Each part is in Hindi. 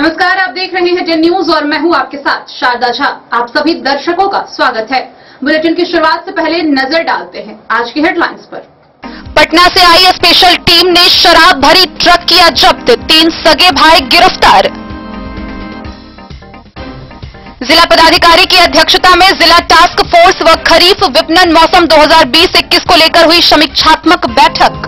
नमस्कार, आप देख रहे हैं 10 न्यूज और मैं हूं आपके साथ शारदा झा। आप सभी दर्शकों का स्वागत है। बुलेटिन की शुरुआत से पहले नजर डालते हैं आज की हेडलाइंस पर। पटना से आई स्पेशल टीम ने शराब भरी ट्रक किया जब्त, 3 सगे भाई गिरफ्तार। जिला पदाधिकारी की अध्यक्षता में जिला टास्क फोर्स व खरीफ विपणन मौसम 2020-21 को लेकर हुई समीक्षात्मक बैठक।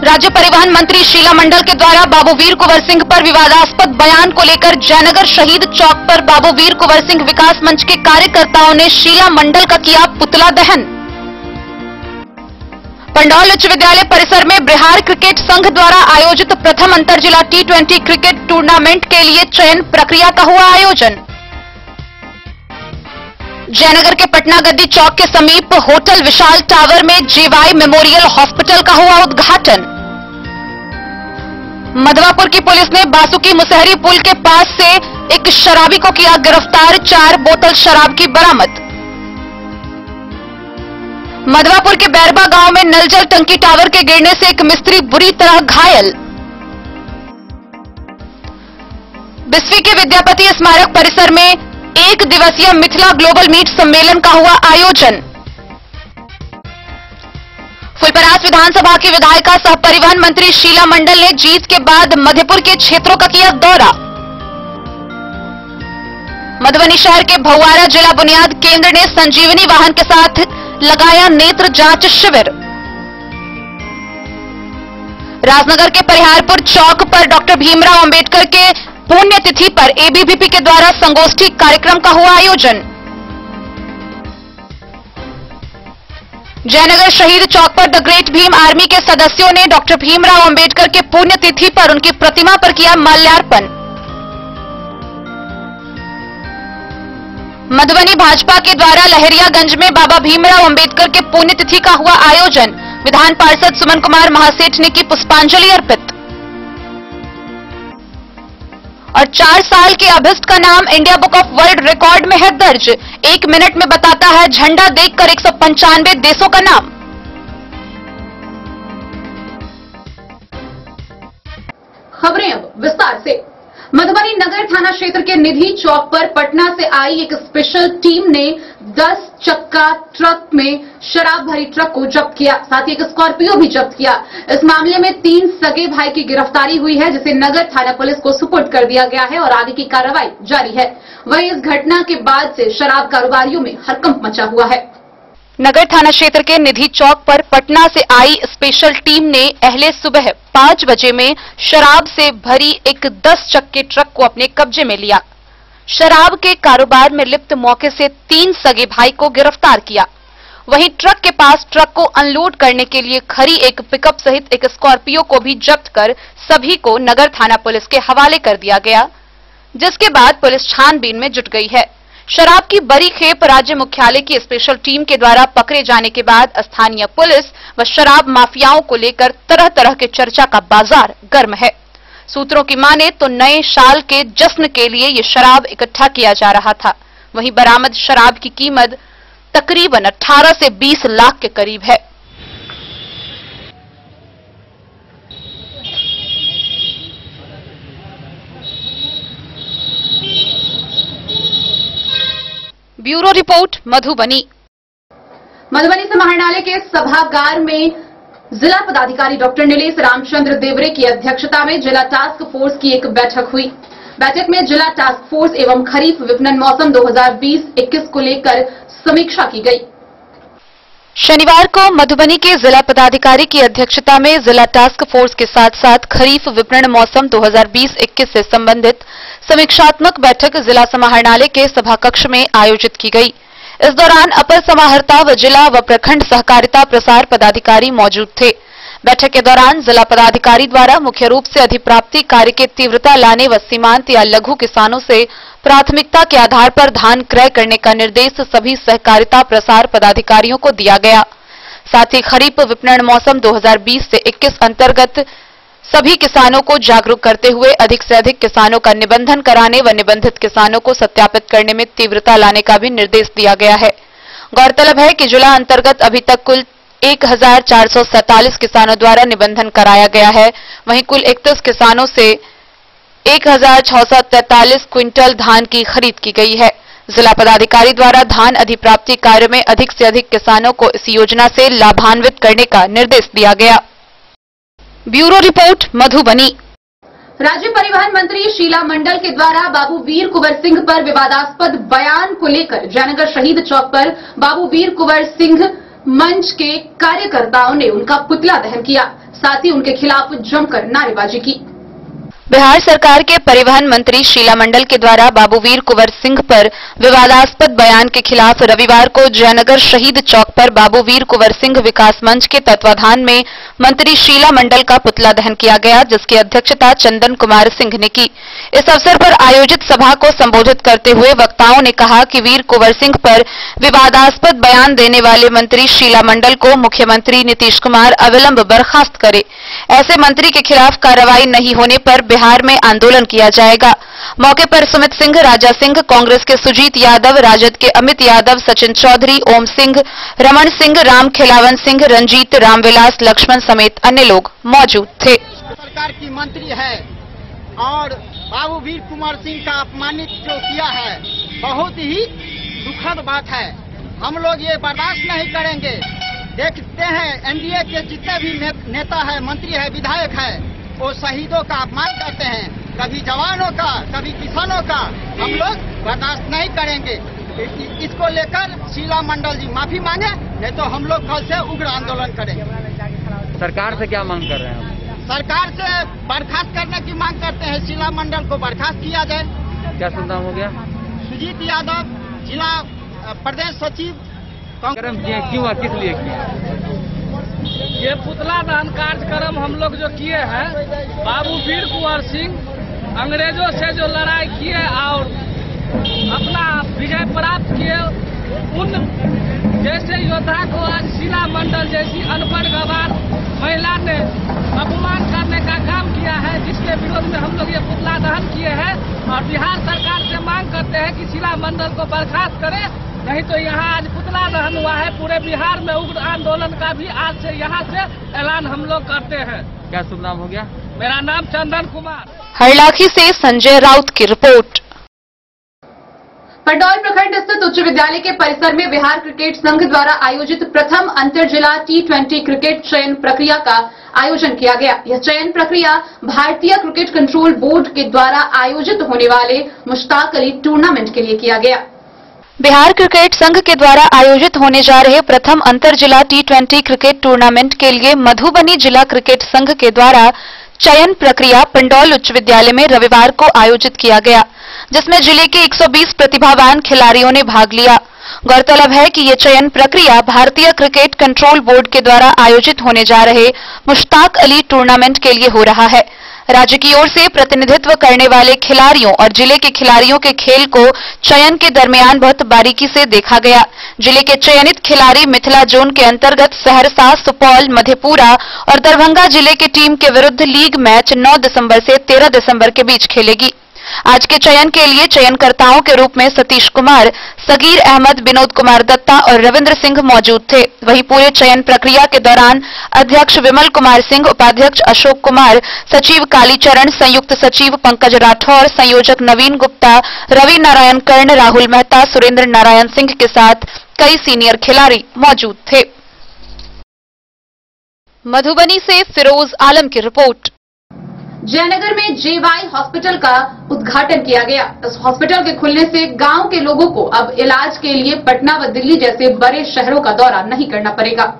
राज्य परिवहन मंत्री शीला मंडल के द्वारा बाबू वीर कुंवर सिंह पर विवादास्पद बयान को लेकर जयनगर शहीद चौक पर बाबू वीर कुंवर सिंह विकास मंच के कार्यकर्ताओं ने शीला मंडल का किया पुतला दहन। पंडौल उच्च विद्यालय परिसर में बिहार क्रिकेट संघ द्वारा आयोजित प्रथम अंतर जिला T20 क्रिकेट टूर्नामेंट के लिए चयन प्रक्रिया का हुआ आयोजन। जयनगर के पटना गद्दी चौक के समीप होटल विशाल टावर में JY मेमोरियल हॉस्पिटल का हुआ उद्घाटन। मधवापुर की पुलिस ने बासुकी मुसहरी पुल के पास से एक शराबी को किया गिरफ्तार, 4 बोतल शराब की बरामद। मधवापुर के बैरबा गांव में नल जल टंकी टावर के गिरने से एक मिस्त्री बुरी तरह घायल। बिस्फी के विद्यापति स्मारक परिसर में 1 दिवसीय मिथिला ग्लोबल मीट सम्मेलन का हुआ आयोजन। फुलपरास विधानसभा की विधायिका सह परिवहन मंत्री शीला मंडल ने जीत के बाद मधेपुर के क्षेत्रों का किया दौरा। मधुबनी शहर के भौवारा जिला बुनियाद केंद्र ने संजीवनी वाहन के साथ लगाया नेत्र जांच शिविर। राजनगर के परिहारपुर चौक पर डॉक्टर भीमराव अंबेडकर के पुण्यतिथि पर ABVP के द्वारा संगोष्ठी कार्यक्रम का हुआ आयोजन। जयनगर शहीद चौक पर द ग्रेट भीम आर्मी के सदस्यों ने डॉक्टर भीमराव अंबेडकर के पुण्यतिथि पर उनकी प्रतिमा पर किया माल्यार्पण। मधुबनी भाजपा के द्वारा लहरियागंज में बाबा भीमराव अंबेडकर के पुण्यतिथि का हुआ आयोजन। विधान पार्षद सुमन कुमार महासेठ ने की पुष्पांजलि अर्पित। और 4 साल के अभिष्ट का नाम India book of world record में है दर्ज। 1 मिनट में बताता है झंडा देखकर 195 देशों का नाम। खबरें अब विस्तार से। मधुबनी नगर थाना क्षेत्र के निधि चौक पर पटना से आई एक स्पेशल टीम ने 10 चक्का ट्रक में शराब भरी ट्रक को जब्त किया, साथ ही एक स्कॉर्पियो भी जब्त किया। इस मामले में 3 सगे भाई की गिरफ्तारी हुई है, जिसे नगर थाना पुलिस को सुपुर्द कर दिया गया है और आगे की कार्रवाई जारी है। वहीं इस घटना के बाद से शराब कारोबारियों में हड़कंप मचा हुआ है। नगर थाना क्षेत्र के निधि चौक पर पटना से आई स्पेशल टीम ने अहले सुबह 5 बजे में शराब से भरी एक 10 चक्के ट्रक को अपने कब्जे में लिया। शराब के कारोबार में लिप्त मौके से 3 सगे भाई को गिरफ्तार किया। वहीं ट्रक के पास ट्रक को अनलोड करने के लिए खड़ी एक पिकअप सहित एक स्कॉर्पियो को भी जब्त कर सभी को नगर थाना पुलिस के हवाले कर दिया गया, जिसके बाद पुलिस छानबीन में जुट गई है। शराब की बड़ी खेप राज्य मुख्यालय की स्पेशल टीम के द्वारा पकड़े जाने के बाद स्थानीय पुलिस व शराब माफियाओं को लेकर तरह तरह के चर्चा का बाजार गर्म है। सूत्रों की माने तो नए साल के जश्न के लिए ये शराब इकट्ठा किया जा रहा था। वहीं बरामद शराब की कीमत तकरीबन 18 से 20 लाख के करीब है। Bureau report Madhubani. मधुबनी समाहरणालय के सभागार में जिला पदाधिकारी डॉक्टर नीलेश रामचंद्र देवरे की अध्यक्षता में जिला टास्क फोर्स की एक बैठक हुई। बैठक में जिला टास्क फोर्स एवं खरीफ विपणन मौसम 2020-21 को लेकर समीक्षा की गई। शनिवार को मधुबनी के जिला पदाधिकारी की अध्यक्षता में जिला टास्क फोर्स के साथ साथ खरीफ विपणन मौसम 2020-21 से संबंधित समीक्षात्मक बैठक जिला समाहरणालय के सभाकक्ष में आयोजित की गई। इस दौरान अपर समाहर्ता व जिला व प्रखंड सहकारिता प्रसार पदाधिकारी मौजूद थे। बैठक के दौरान जिला पदाधिकारी द्वारा मुख्य रूप से अधिप्राप्ति कार्य की तीव्रता लाने व सीमांत या लघु किसानों से प्राथमिकता के आधार पर धान क्रय करने का निर्देश सभी सहकारिता प्रसार पदाधिकारियों को दिया गया। साथ ही खरीफ विपणन मौसम 2020 से 21 अंतर्गत सभी किसानों को जागरूक करते हुए अधिक से अधिक किसानों का निबंधन कराने व निबंधित किसानों को सत्यापित करने में तीव्रता लाने का भी निर्देश दिया गया है। गौरतलब है कि जिला अंतर्गत अभी तक कुल 1447 किसानों द्वारा निबंधन कराया गया है। वहीं कुल 31 किसानों से 1643 क्विंटल धान की खरीद की गई है। जिला पदाधिकारी द्वारा धान अधिप्राप्ति कार्य में अधिक से अधिक किसानों को इस योजना से लाभान्वित करने का निर्देश दिया गया। Bureau report, Madhubani. राज्य परिवहन मंत्री शीला मंडल के द्वारा बाबू वीर कुंवर सिंह पर विवादास्पद बयान को लेकर जयनगर शहीद चौक पर बाबू वीर कुंवर सिंह मंच के कार्यकर्ताओं ने उनका पुतला दहन किया, साथ ही उनके खिलाफ जमकर नारेबाजी की। बिहार सरकार के परिवहन मंत्री शीला मंडल के द्वारा बाबू वीर कुंवर सिंह पर विवादास्पद बयान के खिलाफ रविवार को जयनगर शहीद चौक पर बाबू वीर कुंवर सिंह विकास मंच के तत्वाधान में मंत्री शीला मंडल का पुतला दहन किया गया, जिसकी अध्यक्षता चंदन कुमार सिंह ने की। इस अवसर पर आयोजित सभा को संबोधित करते हुए वक्ताओं ने कहा कि वीर कुंवर सिंह पर विवादास्पद बयान देने वाले मंत्री शीला मंडल को मुख्यमंत्री नीतीश कुमार अविलंब बर्खास्त करे। ऐसे मंत्री के खिलाफ कार्रवाई नहीं होने पर बिहार में आंदोलन किया जाएगा। मौके पर सुमित सिंह, राजा सिंह, कांग्रेस के सुजीत यादव, राजद के अमित यादव, सचिन चौधरी, ओम सिंह, रमन सिंह, राम खिलावन सिंह, रंजीत, रामविलास, लक्ष्मण समेत अन्य लोग मौजूद थे। सरकार की मंत्री है और बाबू वीर कुंवर सिंह का अपमानित जो किया है, बहुत ही दुखद बात है। हम लोग ये बर्दाश्त नहीं करेंगे। देखते हैं एनडीए के जितने भी नेता है, मंत्री है, विधायक है, वो शहीदों का अपमान करते हैं, कभी जवानों का, कभी किसानों का। हम लोग बर्दाश्त नहीं करेंगे। इसको लेकर शीला मंडल जी माफी मांगे, नहीं तो हम लोग कल से उग्र आंदोलन करेंगे। सरकार से क्या मांग कर रहे हैं? सरकार से बर्खास्त करने की मांग करते हैं। शीला मंडल को बर्खास्त किया जाए। क्या सुनना हो गया? सुजीत यादव जिला प्रदेश सचिव क्यों, किस लिए किया? ये पुतला दहन कार्यक्रम हम लोग जो किए हैं, बाबू वीर कुंवर सिंह अंग्रेजों से जो लड़ाई किए और अपना विजय प्राप्त किए, उन जैसे योद्धा को आज शीला मंडल जैसी अनपढ़ गवार महिला ने अपमान करने का काम किया है, जिसके विरोध में हम लोग ये पुतला दहन किए हैं। और बिहार सरकार से मांग करते हैं कि शीला मंडल को बर्खास्त करे, नहीं तो यहाँ आज पुतला दहन हुआ है। पूरे बिहार में उग्र आंदोलन का भी आज से यहाँ से ऐलान हम लोग करते हैं। क्या शुभ नाम हो गया? मेरा नाम चंदन कुमार। हरलाखी से संजय राउत की रिपोर्ट। पंडौल प्रखंड स्थित उच्च विद्यालय के परिसर में बिहार क्रिकेट संघ द्वारा आयोजित प्रथम अंतर जिला T20 क्रिकेट चयन प्रक्रिया का आयोजन किया गया। यह चयन प्रक्रिया भारतीय क्रिकेट कंट्रोल बोर्ड के द्वारा आयोजित होने वाले मुश्ताक अली टूर्नामेंट के लिए किया गया। बिहार क्रिकेट संघ के द्वारा आयोजित होने जा रहे प्रथम अंतर जिला T20 क्रिकेट टूर्नामेंट के लिए मधुबनी जिला क्रिकेट संघ के द्वारा चयन प्रक्रिया पंडौल उच्च विद्यालय में रविवार को आयोजित किया गया, जिसमें जिले के 120 प्रतिभावान खिलाड़ियों ने भाग लिया। गौरतलब है कि ये चयन प्रक्रिया भारतीय क्रिकेट कंट्रोल बोर्ड के द्वारा आयोजित होने जा रहे मुश्ताक अली टूर्नामेंट के लिए हो रहा है। राज्य की ओर से प्रतिनिधित्व करने वाले खिलाड़ियों और जिले के खिलाड़ियों के खेल को चयन के दरमियान बहुत बारीकी से देखा गया। जिले के चयनित खिलाड़ी मिथिला जोन के अंतर्गत सहरसा, सुपौल, मधेपुरा और दरभंगा जिले की टीम के विरुद्ध लीग मैच 9 दिसंबर से 13 दिसंबर के बीच खेलेगी। आज के चयन के लिए चयनकर्ताओं के रूप में सतीश कुमार, सगीर अहमद, विनोद कुमार दत्ता और रविंद्र सिंह मौजूद थे। वहीं पूरे चयन प्रक्रिया के दौरान अध्यक्ष विमल कुमार सिंह, उपाध्यक्ष अशोक कुमार, सचिव कालीचरण, संयुक्त सचिव पंकज राठौर, संयोजक नवीन गुप्ता, रवि नारायण कर्ण, राहुल मेहता, सुरेंद्र नारायण सिंह के साथ कई सीनियर खिलाड़ी मौजूद थे। मधुबनी से फिरोज आलम की रिपोर्ट। जयनगर में JY हॉस्पिटल का उद्घाटन किया गया। इस हॉस्पिटल के खुलने से गांव के लोगों को अब इलाज के लिए पटना व दिल्ली जैसे बड़े शहरों का दौरा नहीं करना पड़ेगा।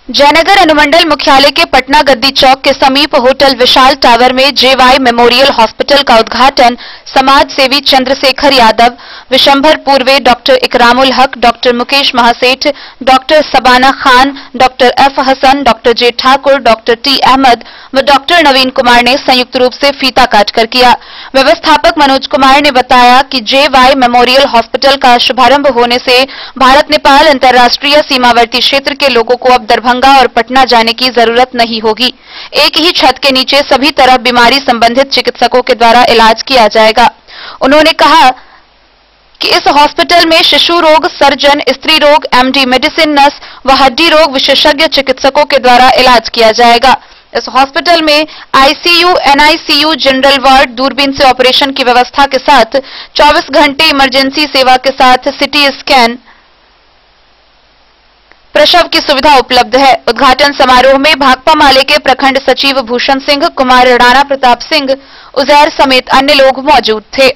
जयनगर अनुमंडल मुख्यालय के पटना गद्दी चौक के समीप होटल विशाल टावर में JY मेमोरियल हॉस्पिटल का उद्घाटन समाज सेवी Chandrashekhar Yadav, Vishambhar Purve doctor Ikramul Haq, doctor Mukesh Mahaseth, doctor Sabana Khan, doctor F Hasan, doctor J Thakur, doctor T Ahmad व डॉक्टर नवीन कुमार ने संयुक्त रूप से फीता काटकर किया। व्यवस्थापक मनोज कुमार ने बताया कि JY मेमोरियल हॉस्पिटल का शुभारंभ होने से भारत नेपाल अंतर्राष्ट्रीय सीमावर्ती क्षेत्र के लोगों को अब दरभंगा और पटना जाने की जरूरत नहीं होगी। एक ही छत के नीचे सभी तरह बीमारी संबंधित चिकित्सकों के द्वारा इलाज किया जाएगा। उन्होंने कहा कि इस हॉस्पिटल में शिशु रोग सर्जन, स्त्री रोग MD मेडिसिन नर्स व हड्डी रोग विशेषज्ञ चिकित्सकों के द्वारा इलाज किया जाएगा। इस हॉस्पिटल में आईसीयू, एनआईसीयू, जनरल वार्ड, दूरबीन से ऑपरेशन की व्यवस्था के साथ 24 घंटे इमरजेंसी सेवा के साथ सिटी स्कैन, प्रसव की सुविधा उपलब्ध है। उद्घाटन समारोह में भाकपा माले के प्रखंड सचिव भूषण सिंह, कुमार राणा प्रताप सिंह, उजैर समेत अन्य लोग मौजूद थे।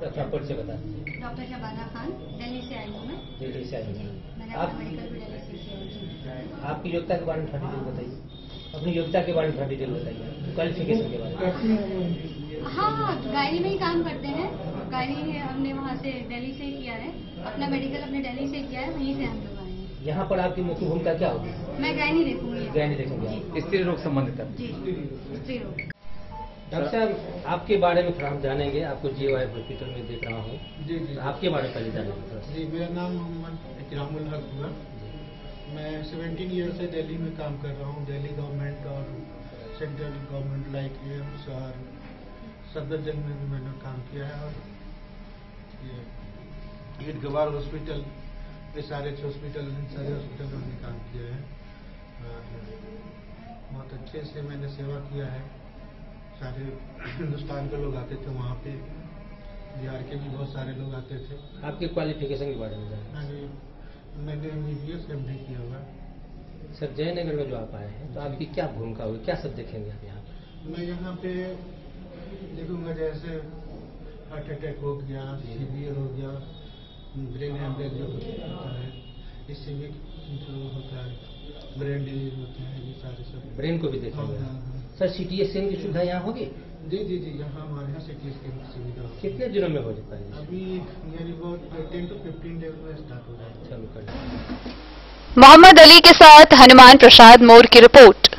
डॉक्टर शबाना खान, दिल्ली से आई हूँ मैं। दिल्ली से आई हूँ। मैंने आप अपना मेडिकल भी दिल्ली से किया है। आपकी योग्यता के बारे में थोड़ा डिटेल बताइए। अपनी योग्यता के बारे में थोड़ा डिटेल बताइए, क्वालिफिकेशन के बारे में। हाँ, गायनी में ही काम करते हैं। गायनी हमने वहाँ से दिल्ली से किया है। अपना मेडिकल अपने दिल्ली से किया है, वहीं से हम लोग आए हैं। यहाँ पर आपकी मुख्य भूमिका क्या होगी? मैं गायनी देखूंगी। गायनी देखेंगे। स्त्री रोग संबंधित है। जी, स्त्री रोग। डॉक्टर साहब, आपके बारे में थोड़ा हम जानेंगे। आपको जीवाई हॉस्पिटल में देख रहा हूँ। जी जी। आपके बारे में पहले जानेंगे। जी, मेरा नाम मोहम्मद इकरामुल हक हुआ। मैं 17 ईयर से दिल्ली में काम कर रहा हूँ। दिल्ली गवर्नमेंट और सेंट्रल गवर्नमेंट लाइक एम्स और सफदरजंग में भी मैंने काम किया है। और ये ईद गवार हॉस्पिटल, SRH हॉस्पिटल, इन सारे हॉस्पिटल में मैंने काम किया है। बहुत अच्छे से मैंने सेवा किया है। सारे हिंदुस्तान के लोग आते थे वहाँ पे, बिहार के भी बहुत सारे लोग आते थे। आपके क्वालिफिकेशन के बारे में जानेंगे। मैंने MBBS MD किया हुआ। सर, जयनगर में जो आप आए हैं तो आपकी क्या भूमिका हुई, क्या सब देखेंगे आप यहाँ? मैं यहाँ पे देखूंगा जैसे हार्ट अटैक हो गया, सीवियर हो गया, ब्रेन हेमरेज जो होता है, इसीविक जो होता है, ब्रेन डिजीज होते हैं, ये सारे सब। ब्रेन को भी देखेंगे। सर, CT स्कैन की सुविधा यहाँ होगी? जी जी जी, यहाँ हमारे यहाँ CT स्कैन की सुविधा। कितने दिनों में हो जाता है? अभी नियर अबाउट 10 to 15 डेज में स्टार्ट हो जाएगा। चलो कर। मोहम्मद अली के साथ हनुमान प्रसाद मोर की रिपोर्ट।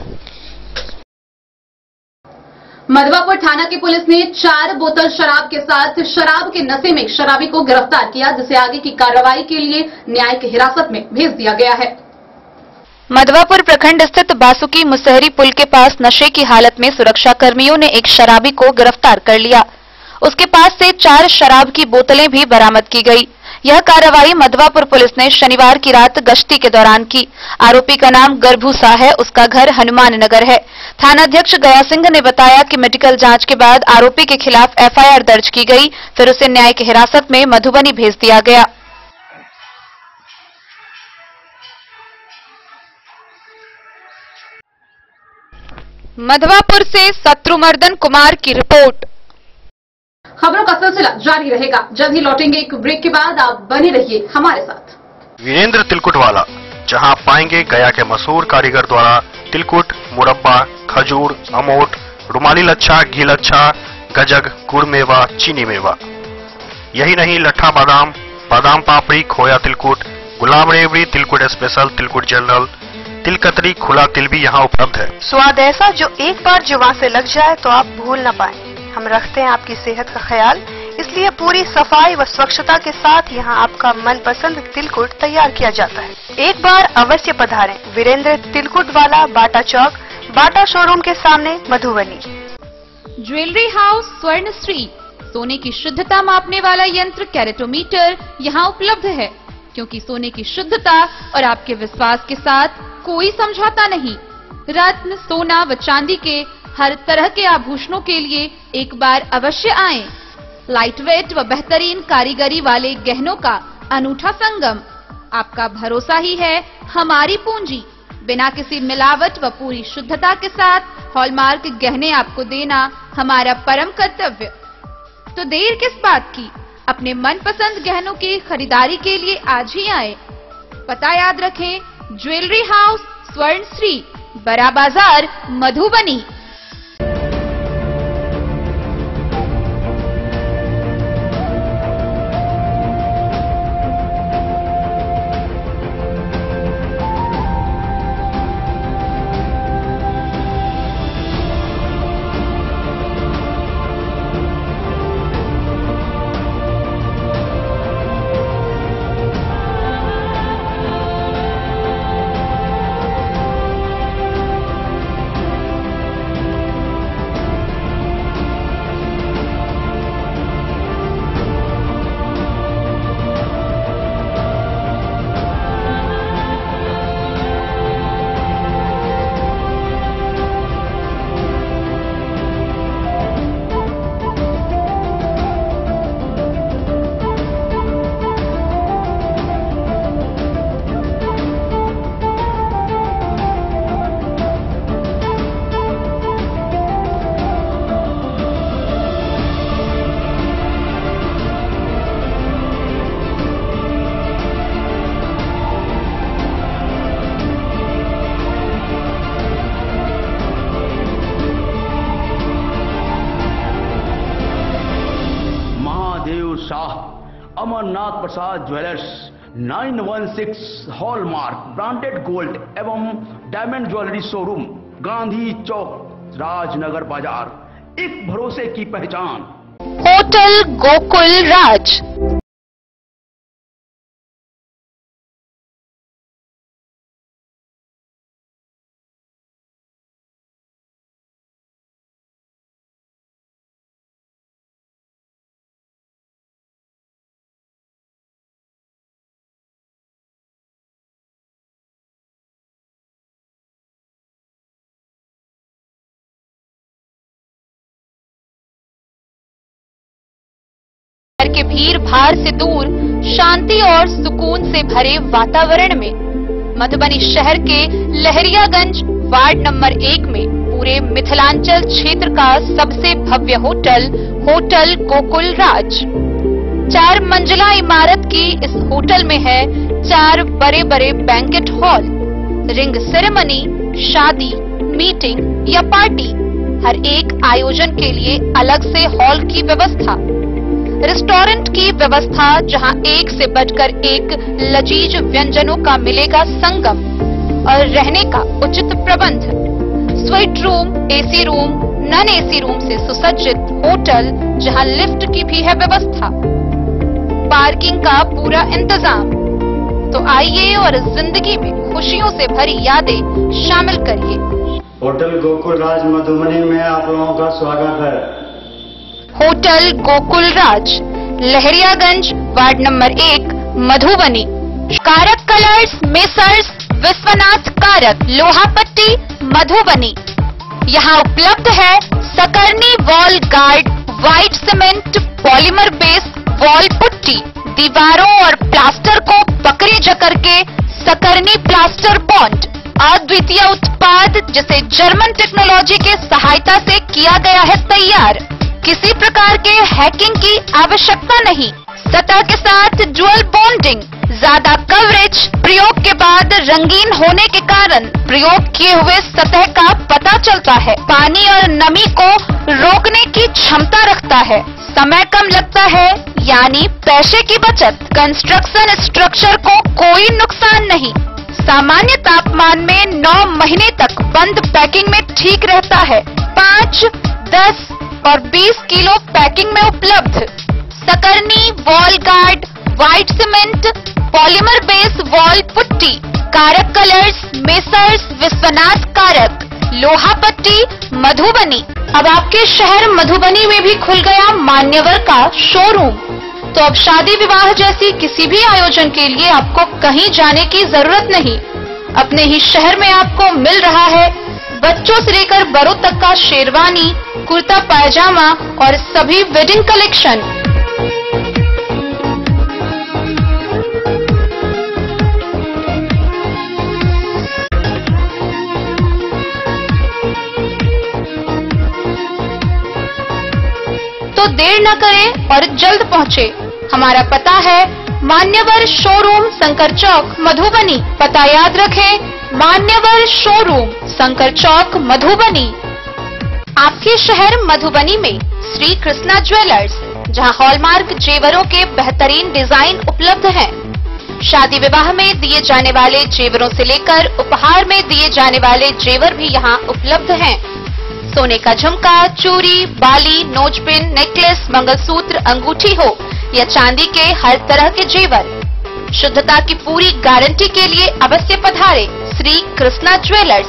मधवापुर थाना की पुलिस ने 4 बोतल शराब के साथ शराब के नशे में एक शराबी को गिरफ्तार किया, जिसे आगे की कार्रवाई के लिए न्यायिक हिरासत में भेज दिया गया है। मधवापुर प्रखंड स्थित बासुकी मुसहरी पुल के पास नशे की हालत में सुरक्षा कर्मियों ने एक शराबी को गिरफ्तार कर लिया। उसके पास से 4 शराब की बोतलें भी बरामद की गई। यह कार्रवाई मधवापुर पुलिस ने शनिवार की रात गश्ती के दौरान की। आरोपी का नाम गरभू सा है, उसका घर हनुमान नगर है। थानाध्यक्ष गया सिंह ने बताया कि मेडिकल जांच के बाद आरोपी के खिलाफ FIR दर्ज की गई, फिर उसे न्यायिक हिरासत में मधुबनी भेज दिया गया। मधवापुर से शत्रुमर्दन कुमार की रिपोर्ट। खबरों का सिलसिला जारी रहेगा, जल्द ही लौटेंगे एक ब्रेक के बाद। आप बने रहिए हमारे साथ। वीरेंद्र तिलकुट वाला, जहां पाएंगे गया के मशहूर कारीगर द्वारा तिलकुट, मुरब्बा, खजूर, अमोट, रुमाली लच्छा, घी लच्छा, गजक, गुड़ मेवा, चीनी मेवा। यही नहीं, लट्ठा बादाम, बादाम पापड़ी, खोया तिलकुट, गुलाब रेवड़ी, तिलकुट स्पेशल, तिलकुट जनरल, तिलकतरी, खुला तिल भी यहाँ उपलब्ध है। स्वाद ऐसा जो एक बार जुबान से लग जाए तो आप भूल न पाएं। हम रखते हैं आपकी सेहत का ख्याल, इसलिए पूरी सफाई व स्वच्छता के साथ यहाँ आपका मनपसंद तिलकुट तैयार किया जाता है। एक बार अवश्य पधारें वीरेंद्र तिलकुट वाला, बाटा चौक, बाटा शोरूम के सामने, मधुबनी। ज्वेलरी हाउस स्वर्ण श्री, सोने की शुद्धता मापने वाला यंत्र कैरेटोमीटर यहाँ उपलब्ध है, क्योंकि सोने की शुद्धता और आपके विश्वास के साथ कोई समझौता नहीं। रत्न, सोना व चांदी के हर तरह के आभूषणों के लिए एक बार अवश्य आएं। लाइट वेट व बेहतरीन कारीगरी वाले गहनों का अनूठा संगम। आपका भरोसा ही है हमारी पूंजी। बिना किसी मिलावट व पूरी शुद्धता के साथ हॉलमार्क गहने आपको देना हमारा परम कर्तव्य। तो देर किस बात की, अपने मनपसंद गहनों की खरीदारी के लिए आज ही आए। पता याद रखें, ज्वेलरी हाउस स्वर्ण श्री, बड़ा बाजार, मधुबनी। अमरनाथ प्रसाद ज्वेलर्स 916 हॉलमार्क ब्रांडेड गोल्ड एवं डायमंड ज्वेलरी शोरूम, गांधी चौक, राजनगर बाजार, एक भरोसे की पहचान। होटल गोकुल राज। शहर के भीड़ भाड़ से दूर शांति और सुकून से भरे वातावरण में मधुबनी शहर के लहरियागंज वार्ड नंबर 1 में पूरे मिथिलांचल क्षेत्र का सबसे भव्य होटल होटल गोकुल राज। 4 मंजिला इमारत की इस होटल में है 4 बड़े बड़े बैंकेट हॉल, रिंग सेरेमनी, शादी, मीटिंग या पार्टी, हर एक आयोजन के लिए अलग से हॉल की व्यवस्था, रेस्टोरेंट की व्यवस्था जहां एक से बढ़कर एक लजीज व्यंजनों का मिलेगा संगम और रहने का उचित प्रबंध, suite room, AC room, non AC room से सुसज्जित होटल जहां लिफ्ट की भी है व्यवस्था, पार्किंग का पूरा इंतजाम। तो आइए और जिंदगी में खुशियों से भरी यादें शामिल करिए। होटल गोकुल राज मधुबनी में आप लोगों का स्वागत है। होटल गोकुल राज, लहरियागंज वार्ड नंबर 1, मधुबनी। कारक कलर्स, मेसर्स विश्वनाथ कारक, लोहापट्टी, मधुबनी। यहाँ उपलब्ध है Sakarni wall guard, white cement polymer base wall putty, दीवारों और प्लास्टर को पकड़े जकड़ के सकरनी प्लास्टर बॉन्ड, अद्वितीय उत्पाद जिसे जर्मन टेक्नोलॉजी के सहायता से किया गया है तैयार। किसी प्रकार के हैकिंग की आवश्यकता नहीं। सतह के साथ डुअल बॉन्डिंग, ज्यादा कवरेज, प्रयोग के बाद रंगीन होने के कारण प्रयोग किए हुए सतह का पता चलता है। पानी और नमी को रोकने की क्षमता रखता है। समय कम लगता है यानी पैसे की बचत। कंस्ट्रक्शन स्ट्रक्चर को कोई नुकसान नहीं। सामान्य तापमान में 9 महीने तक बंद पैकिंग में ठीक रहता है। 5, 10 और 20 किलो पैकिंग में उपलब्ध। Sakarni wall guard, white cement polymer base wall putty, Karak colours, messrs Vishwanath Karak, Lohapatti, Madhubani. अब आपके शहर मधुबनी में भी खुल गया मान्यवर का शोरूम। तो अब शादी विवाह जैसी किसी भी आयोजन के लिए आपको कहीं जाने की जरूरत नहीं। अपने ही शहर में आपको मिल रहा है बच्चों से लेकर बड़ों तक का शेरवानी, कुर्ता पायजामा और सभी वेडिंग कलेक्शन। तो देर न करें और जल्द पहुंचे। हमारा पता है मान्यवर शोरूम, शंकर चौक, मधुबनी। पता याद रखें, मान्यवर शोरूम, शंकर चौक, मधुबनी। आपके शहर मधुबनी में श्री कृष्णा ज्वेलर्स, जहां हॉलमार्क जेवरों के बेहतरीन डिजाइन उपलब्ध हैं। शादी विवाह में दिए जाने वाले जेवरों से लेकर उपहार में दिए जाने वाले जेवर भी यहां उपलब्ध हैं। सोने का झुमका, चूड़ी, बाली, नोजपिन, नेकलेस, मंगलसूत्र, अंगूठी हो या चांदी के हर तरह के जेवर, शुद्धता की पूरी गारंटी के लिए अवश्य पधारे श्री कृष्णा ज्वेलर्स।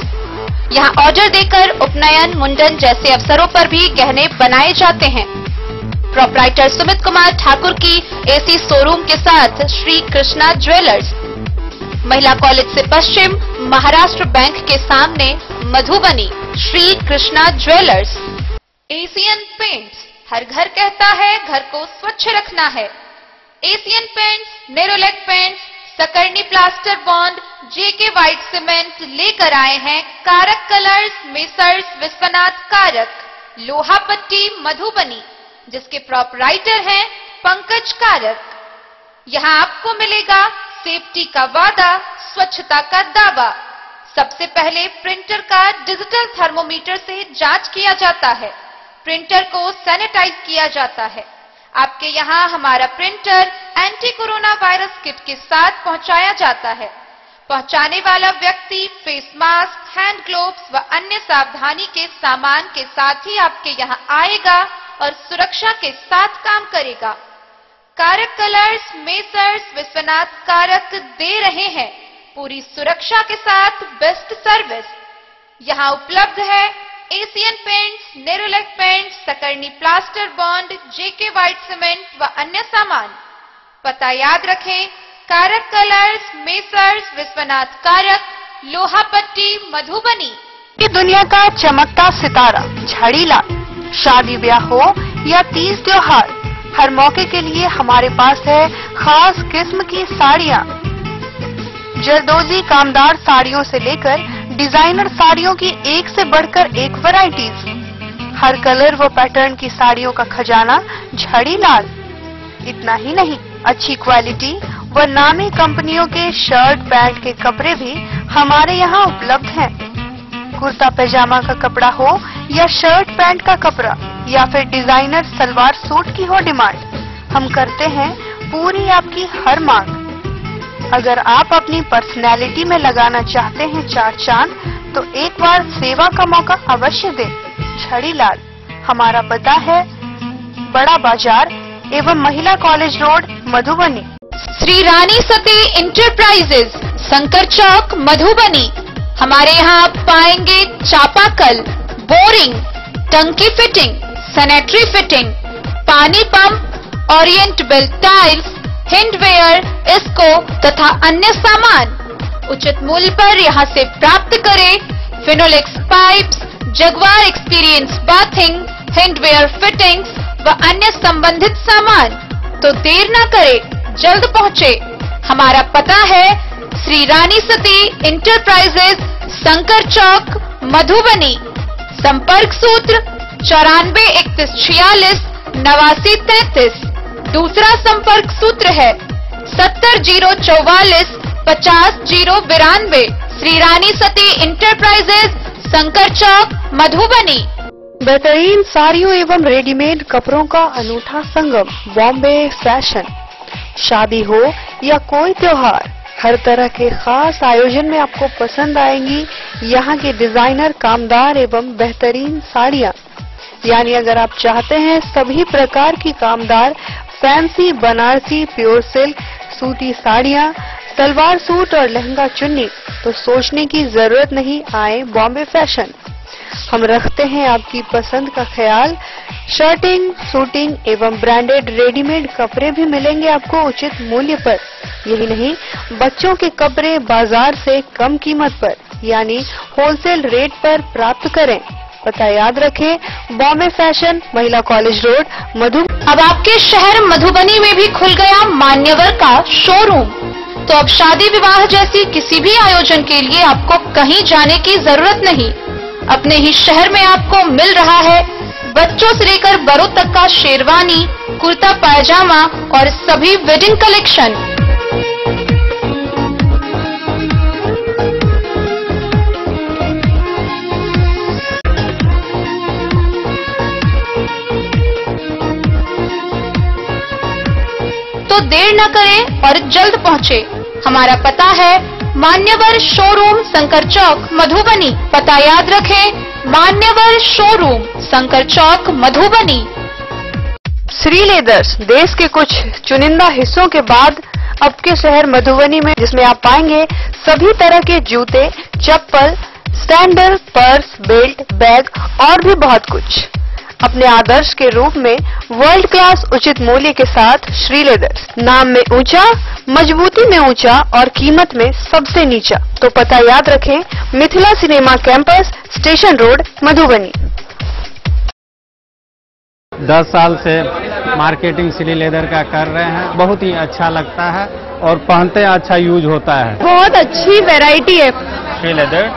यहाँ ऑर्डर देकर उपनयन, मुंडन जैसे अवसरों पर भी गहने बनाए जाते हैं। प्रोप्राइटर सुमित कुमार ठाकुर की एसी शोरूम के साथ श्री कृष्णा ज्वेलर्स, महिला कॉलेज से पश्चिम, महाराष्ट्र बैंक के सामने, Madhubani. Shri Krishna jewellers. Asian paints, हर घर कहता है घर को स्वच्छ रखना है। Asian paints, Nerolac paints, Sakarni plaster bond, JK white cement लेकर आए हैं कारक कलर्स, मेसर्स विश्वनाथ कारक, लोहापट्टी, मधुबनी, जिसके प्रोपराइटर हैं पंकज कारक। यहाँ आपको मिलेगा सेफ्टी का वादा, स्वच्छता का दावा। सबसे पहले प्रिंटर का डिजिटल थर्मोमीटर से जांच किया जाता है। प्रिंटर को सैनिटाइज किया जाता है। आपके यहाँ हमारा printer anti corona virus kit के साथ पहुंचाया जाता है। पहुंचाने वाला व्यक्ति फेस मास्क, हैंड ग्लोव्स व अन्य सावधानी के सामान के साथ ही आपके यहाँ आएगा और सुरक्षा के साथ काम करेगा। कारक कलर्स मेसर्स विश्वनाथ कारक दे रहे हैं पूरी सुरक्षा के साथ बेस्ट सर्विस। यहाँ उपलब्ध है Asian paints, Nerolac paints, Sakarni plaster bond, JK white cement व अन्य सामान। पता याद रखें, कारक कलर्स मेसर्स विश्वनाथ कारक, लोहा पट्टी, मधुबनी। ये दुनिया का चमकता सितारा झाड़ीलाल। शादी ब्याह हो या तीज त्योहार, हर मौके के लिए हमारे पास है खास किस्म की साड़ियाँ। जरदोजी कामदार साड़ियों से लेकर डिजाइनर साड़ियों की एक से बढ़कर एक वैरायटीज। हर कलर व पैटर्न की साड़ियों का खजाना झाड़ीलाल। इतना ही नहीं, अच्छी क्वालिटी व नामी कंपनियों के शर्ट पैंट के कपड़े भी हमारे यहाँ उपलब्ध हैं। कुर्ता पैजामा का कपड़ा हो या शर्ट पैंट का कपड़ा या फिर डिजाइनर सलवार सूट की हो डिमांड, हम करते हैं पूरी आपकी हर मांग। अगर आप अपनी पर्सनैलिटी में लगाना चाहते हैं चार चांद, तो एक बार सेवा का मौका अवश्य दें। झाड़ीलाल। हमारा पता है बड़ा बाजार एवं महिला college road, Madhubani. Shri Rani Sati enterprises, Shankar चौक, मधुबनी। हमारे यहाँ आप पाएंगे चापाकल, बोरिंग, टंकी फिटिंग, सैनिटरी फिटिंग, पानी पंप, ओरिएंट बेल्ट टाइल्स, हैंडवेयर, इसको तथा अन्य सामान उचित मूल्य पर यहाँ से प्राप्त करें। Finolex pipes, Jaquar experience bathing, hardware fittings व अन्य संबंधित सामान। तो देर न करें, जल्द पहुँचे। हमारा पता है श्री रानी सती इंटरप्राइजेज, शंकर चौक, मधुबनी। संपर्क सूत्र 94 31 46 89 33। दूसरा संपर्क सूत्र है 70 044 50 092। श्री रानी सती इंटरप्राइजेज, शंकर चौक, मधुबनी। बेहतरीन साड़ियों एवं रेडीमेड कपड़ों का अनूठा संगम, बॉम्बे फैशन। शादी हो या कोई त्योहार, हर तरह के खास आयोजन में आपको पसंद आएंगी यहाँ के डिजाइनर कामदार एवं बेहतरीन साड़ियाँ। यानी अगर आप चाहते हैं सभी प्रकार की कामदार फैंसी बनारसी प्योर सिल्क सूती साड़ियाँ, सलवार सूट और लहंगा चुन्नी, तो सोचने की जरूरत नहीं, आए बॉम्बे फैशन। हम रखते हैं आपकी पसंद का ख्याल। शर्टिंग, सूटिंग एवं ब्रांडेड रेडीमेड कपड़े भी मिलेंगे आपको उचित मूल्य पर। यही नहीं, बच्चों के कपड़े बाजार से कम कीमत पर यानी होलसेल रेट पर प्राप्त करें। पता याद रखें, बॉम्बे फैशन, महिला कॉलेज रोड, मधुबनी। अब आपके शहर मधुबनी में भी खुल गया मान्यवर का शोरूम। तो अब शादी विवाह जैसी किसी भी आयोजन के लिए आपको कहीं जाने की जरूरत नहीं। अपने ही शहर में आपको मिल रहा है बच्चों से लेकर बड़ों तक का शेरवानी, कुर्ता पायजामा और सभी वेडिंग कलेक्शन। तो देर न करें और जल्द पहुँचे। हमारा पता है मान्यवर शोरूम, शंकर चौक, मधुबनी। पता याद रखें, मान्यवर शोरूम, शंकर चौक, मधुबनी। श्री लेदर्स देश के कुछ चुनिंदा हिस्सों के बाद अब के शहर मधुबनी में, जिसमें आप पाएंगे सभी तरह के जूते, चप्पल, सैंडल, पर्स, बेल्ट, बैग और भी बहुत कुछ अपने आदर्श के रूप में वर्ल्ड क्लास उचित मूल्य के साथ श्री लेदर्स। नाम में ऊंचा, मजबूती में ऊंचा और कीमत में सबसे नीचा। तो पता याद रखें, Mithila cinema campus, station road, Madhubani. 10 साल से मार्केटिंग श्री लेदर का कर रहे हैं। बहुत ही अच्छा लगता है और पहनते अच्छा यूज होता है। बहुत अच्छी वैरायटी है Shri leather,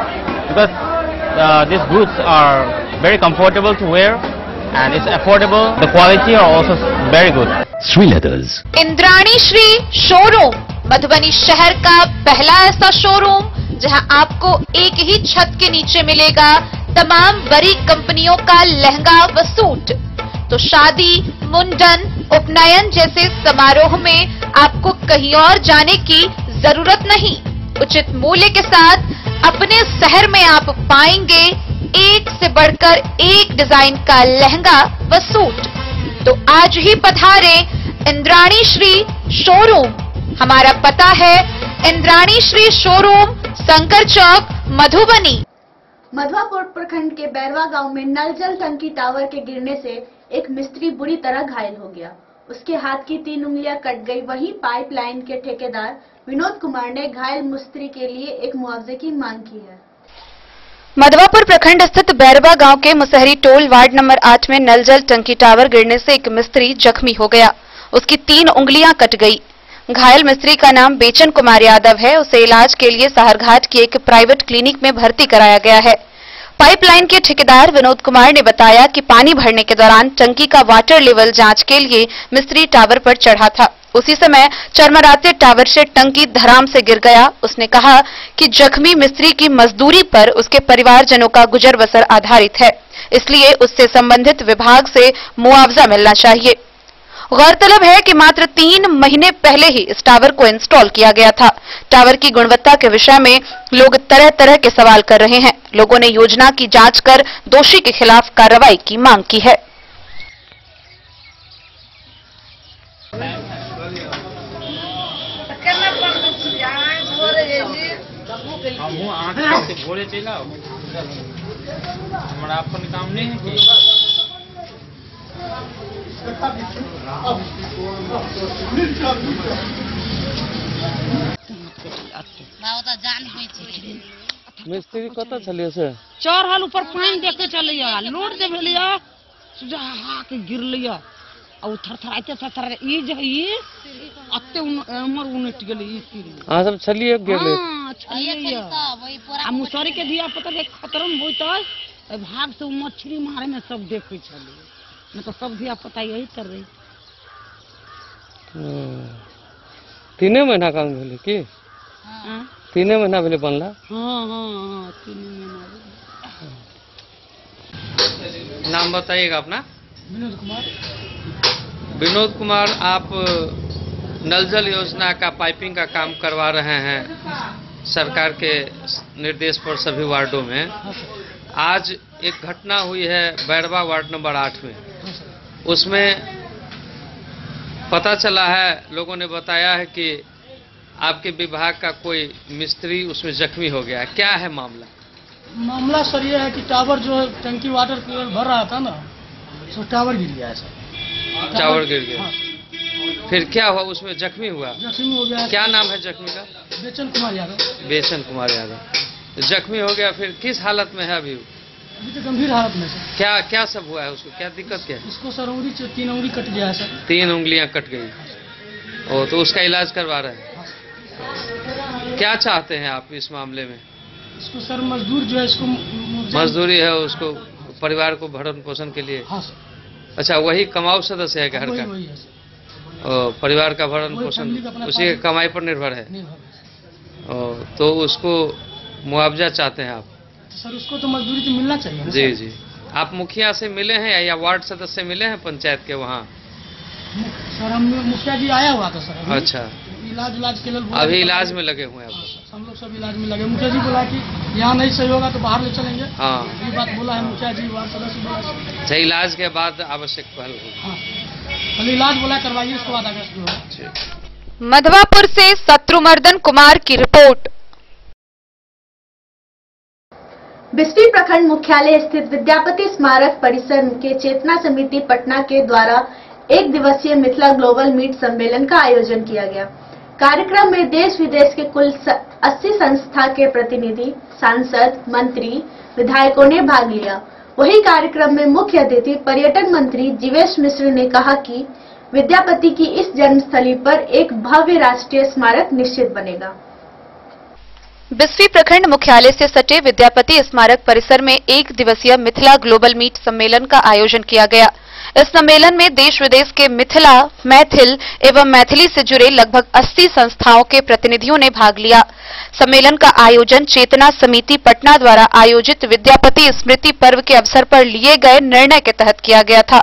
because this boots are very comfortable to wear and it's affordable. The quality are also very good. Sri Leathers. Indrani Shri showroom, Madhubani शहर का पहला ऐसा शोरूम जहां आपको एक ही छत के नीचे मिलेगा तमाम बड़ी कंपनियों का लहंगा व सूट। तो शादी, मुंडन, उपनयन जैसे समारोह में आपको कहीं और जाने की जरूरत नहीं। उचित मूल्य के साथ अपने शहर में आप पाएंगे एक से बढ़कर एक डिजाइन का लहंगा व सूट। तो आज ही पधारे इंद्राणी श्री शोरूम। हमारा पता है इंद्राणी श्री शोरूम, शंकर चौक, मधुबनी। मधवापुर प्रखंड के बैरवा गांव में नल जल टंकी टावर के गिरने से एक मिस्त्री बुरी तरह घायल हो गया। उसके हाथ की 3 उंगलियां कट गई। वहीं पाइपलाइन के ठेकेदार विनोद कुमार ने घायल मिस्त्री के लिए एक मुआवजे की मांग की है। मधवापुर प्रखंड स्थित बैरवा गांव के मुसहरी टोल वार्ड नंबर 8 में नल जल टंकी टावर गिरने से एक मिस्त्री जख्मी हो गया। उसकी 3 उंगलियां कट गई। घायल मिस्त्री का नाम बेचन कुमार यादव है। उसे इलाज के लिए साहरघाट के एक प्राइवेट क्लिनिक में भर्ती कराया गया है। पाइपलाइन के ठेकेदार विनोद कुमार ने बताया कि पानी भरने के दौरान टंकी का वाटर लेवल जांच के लिए मिस्त्री टावर पर चढ़ा था। उसी समय चरमराते टावर से टंकी धराम से गिर गया। उसने कहा कि जख्मी मिस्त्री की मजदूरी पर उसके परिवारजनों का गुजर बसर आधारित है, इसलिए उससे संबंधित विभाग से मुआवजा मिलना चाहिए। गौरतलब है कि मात्र 3 महीने पहले ही इस टावर को इंस्टॉल किया गया था। टावर की गुणवत्ता के विषय में लोग तरह तरह के सवाल कर रहे हैं। लोगों ने योजना की जांच कर दोषी के खिलाफ कार्रवाई की मांग की है। अपन काम नहीं है मिस्त्री कत चलिए से चढ़ल ऊपर पानी देखे चलिए लोड जे भेलिया सुजा के गिरलिया और थरथराते थरथर ई जे ई अत्ते उमर उनट गेली ई सीरी हां सब चलिए गेले हां चलिए आ मुसरी के दिया पता के खतरन होइतै भाग से मछली मारे में सब देखे चलिए न तो सब दिया पता यही कर रही। 3 महीना काम भेले की? हां 3 महीना भेले बनला। हां हां हां 3 महीना। नाम बताइएगा अपना? विनोद कुमार। विनोद कुमार, आप नल जल योजना का पाइपिंग का काम करवा रहे हैं सरकार के निर्देश पर सभी वार्डों में। आज एक घटना हुई है बैरवा वार्ड नंबर 8 में। उसमें पता चला है, लोगों ने बताया है कि आपके विभाग का कोई मिस्त्री उसमें जख्मी हो गया। क्या है मामला? मामला सर ये है कि टावर जो टंकी वाटर भर रहा था ना, तो टावर गिर गया है सर। टावर गिर गया। हाँ। फिर क्या हुआ? उसमें जख्मी हुआ? जख्मी हो गया। क्या नाम है जख्मी का? बेचन कुमार यादव। बेचन कुमार यादव जख्मी हो गया। फिर किस हालत में है अभी? अभी तो गंभीर हालत में सर। क्या क्या सब हुआ है उसको? क्या दिक्कत क्या है? उसको सर उंगली 3 उंगली कट गया है सर। 3 उंगलियां कट गई। ओ, तो उसका इलाज करवा रहे हैं। क्या चाहते हैं आप इस मामले में? इसको सर मजदूर जो है इसको मजदूरी है, उसको परिवार को भरण पोषण के लिए। हाँ सर। अच्छा, वही कमाऊ सदस्य है घर का? वही है सर। परिवार का भरण पोषण उसी के कमाई पर निर्भर है। तो उसको मुआवजा चाहते हैं आप? सर उसको तो मजदूरी तो मिलना चाहिए। जी जी। आप मुखिया से मिले हैं या वार्ड सदस्य से मिले हैं पंचायत के वहाँ? सर हम मुखिया जी आया हुआ था सर। अच्छा, इलाज के लिए अभी इलाज में लगे हुए हैं आप? हम लोग सब इलाज में लगे। मुखिया जी बोला कि यहाँ नहीं सही होगा तो बाहर ले चलेंगे। हाँ, ये बात बोला है मुखिया जी, वार्ड सदस्य बोला। अच्छा, इलाज के बाद आवश्यक पहल होगी। हाँ, पहले इलाज बोला करवाइए, उसके बाद आगे। मधवापुर से शत्रुमर्दन कुमार की रिपोर्ट। बिस्फी प्रखंड मुख्यालय स्थित विद्यापति स्मारक परिसर के चेतना समिति पटना के द्वारा 1 दिवसीय मिथिला ग्लोबल मीट सम्मेलन का आयोजन किया गया। कार्यक्रम में देश विदेश के कुल 80 संस्था के प्रतिनिधि, सांसद, मंत्री, विधायकों ने भाग लिया। वही कार्यक्रम में मुख्य अतिथि पर्यटन मंत्री जीवेश मिश्र ने कहा कि विद्यापति की इस जन्मस्थली पर एक भव्य राष्ट्रीय स्मारक निश्चित बनेगा। बिस्फी प्रखंड मुख्यालय से सटे विद्यापति स्मारक परिसर में 1 दिवसीय मिथिला ग्लोबल मीट सम्मेलन का आयोजन किया गया। इस सम्मेलन में देश विदेश के मिथिला, मैथिल एवं मैथिली से जुड़े लगभग 80 संस्थाओं के प्रतिनिधियों ने भाग लिया। सम्मेलन का आयोजन चेतना समिति पटना द्वारा आयोजित विद्यापति स्मृति पर्व के अवसर पर लिए गए निर्णय के तहत किया गया था।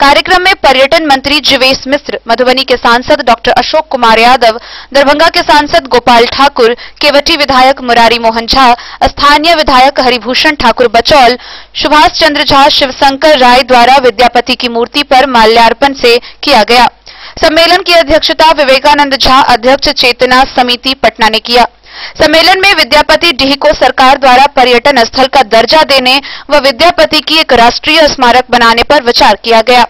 कार्यक्रम में पर्यटन मंत्री जीवेश मिश्र, मधुबनी के सांसद डॉक्टर अशोक कुमार यादव, दरभंगा के सांसद गोपाल ठाकुर, केवटी विधायक मुरारी मोहन झा, स्थानीय विधायक हरिभूषण ठाकुर बचौल, सुभाष चंद्र झा, शिवशंकर राय द्वारा विद्यापति की मूर्ति पर माल्यार्पण से किया गया। सम्मेलन की अध्यक्षता विवेकानंद झा, अध्यक्ष चेतना समिति पटना ने किया। सम्मेलन में विद्यापति डीह को सरकार द्वारा पर्यटन स्थल का दर्जा देने व विद्यापति की एक राष्ट्रीय स्मारक बनाने पर विचार किया गया।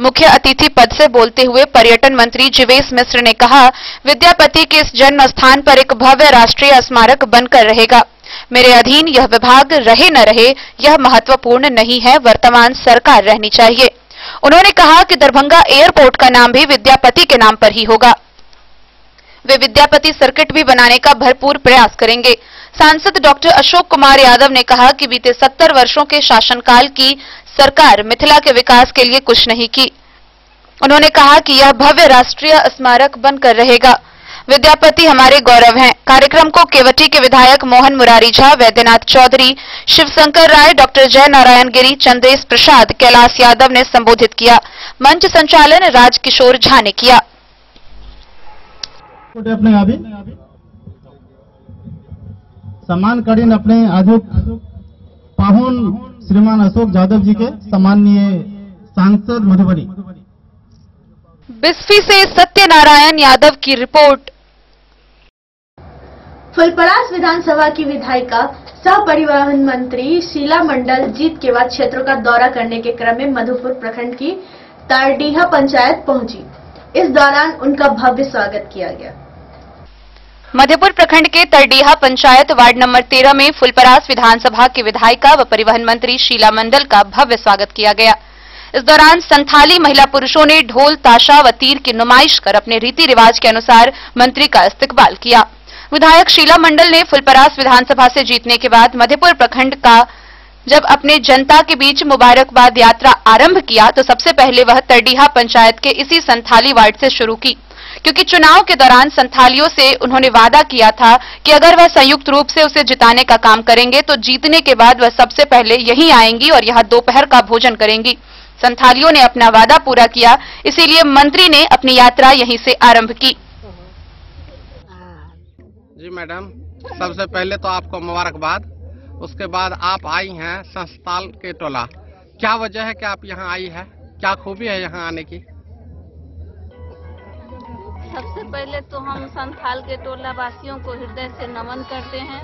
मुख्य अतिथि पद से बोलते हुए पर्यटन मंत्री जीवेश मिश्र ने कहा, विद्यापति के इस जन्म स्थान पर एक भव्य राष्ट्रीय स्मारक बनकर रहेगा। मेरे अधीन यह विभाग रहे न रहे यह महत्वपूर्ण नहीं है, वर्तमान सरकार रहनी चाहिए। उन्होंने कहा कि दरभंगा एयरपोर्ट का नाम भी विद्यापति के नाम पर ही होगा। वे विद्यापति सर्किट भी बनाने का भरपूर प्रयास करेंगे। सांसद डॉक्टर अशोक कुमार यादव ने कहा कि बीते 70 वर्षों के शासनकाल की सरकार मिथिला के विकास के लिए कुछ नहीं की। उन्होंने कहा कि यह भव्य राष्ट्रीय स्मारक बनकर रहेगा। विद्यापति हमारे गौरव हैं। कार्यक्रम को केवटी के विधायक मोहन मुरारी झा, वैद्यनाथ चौधरी, शिवशंकर राय, डॉक्टर जय नारायण गिरी, चंद्रेश प्रसाद, कैलाश यादव ने संबोधित किया। मंच संचालन राजकिशोर झा ने किया। अपने अभी सम्मानकालीन अपने आधुक पाहुन श्रीमान अशोक यादव जी के सम्माननीय सांसद मधुबनी। बिस्फी से सत्यनारायण यादव की रिपोर्ट। फुलपरास विधानसभा की विधायिका सह परिवहन मंत्री शीला मंडल जीत के बाद क्षेत्रों का दौरा करने के क्रम में मधुपुर प्रखंड की तारडीहा पंचायत पहुंची। इस दौरान उनका भव्य स्वागत किया गया। मधुपुर प्रखंड के तरडीहा पंचायत वार्ड नंबर 13 में फुलपरास विधानसभा की विधायिका व परिवहन मंत्री शीला मंडल का भव्य स्वागत किया गया। इस दौरान संथाली महिला पुरुषों ने ढोल, ताशा व तीर की नुमाइश कर अपने रीति रिवाज के अनुसार मंत्री का इस्तकबाल किया। विधायक शीला मंडल ने फुलपरास विधानसभा से जीतने के बाद मधुपुर प्रखंड का जब अपने जनता के बीच मुबारकबाद यात्रा आरंभ किया तो सबसे पहले वह तरडीहा पंचायत के इसी संथाली वार्ड से शुरू की, क्योंकि चुनाव के दौरान संथालियों से उन्होंने वादा किया था कि अगर वह संयुक्त रूप से उसे जिताने का काम करेंगे तो जीतने के बाद वह सबसे पहले यहीं आएंगी और यहां दोपहर का भोजन करेंगी। संथालियों ने अपना वादा पूरा किया, इसीलिए मंत्री ने अपनी यात्रा यहीं से आरंभ की। जी मैडम, सबसे पहले तो आपको मुबारकबाद। उसके बाद आप आई हैं संस्थाल के टोला, क्या वजह है कि आप यहाँ आई है, क्या खूबी है यहाँ आने की? सबसे पहले तो हम संथाल के टोला वासियों को हृदय से नमन करते हैं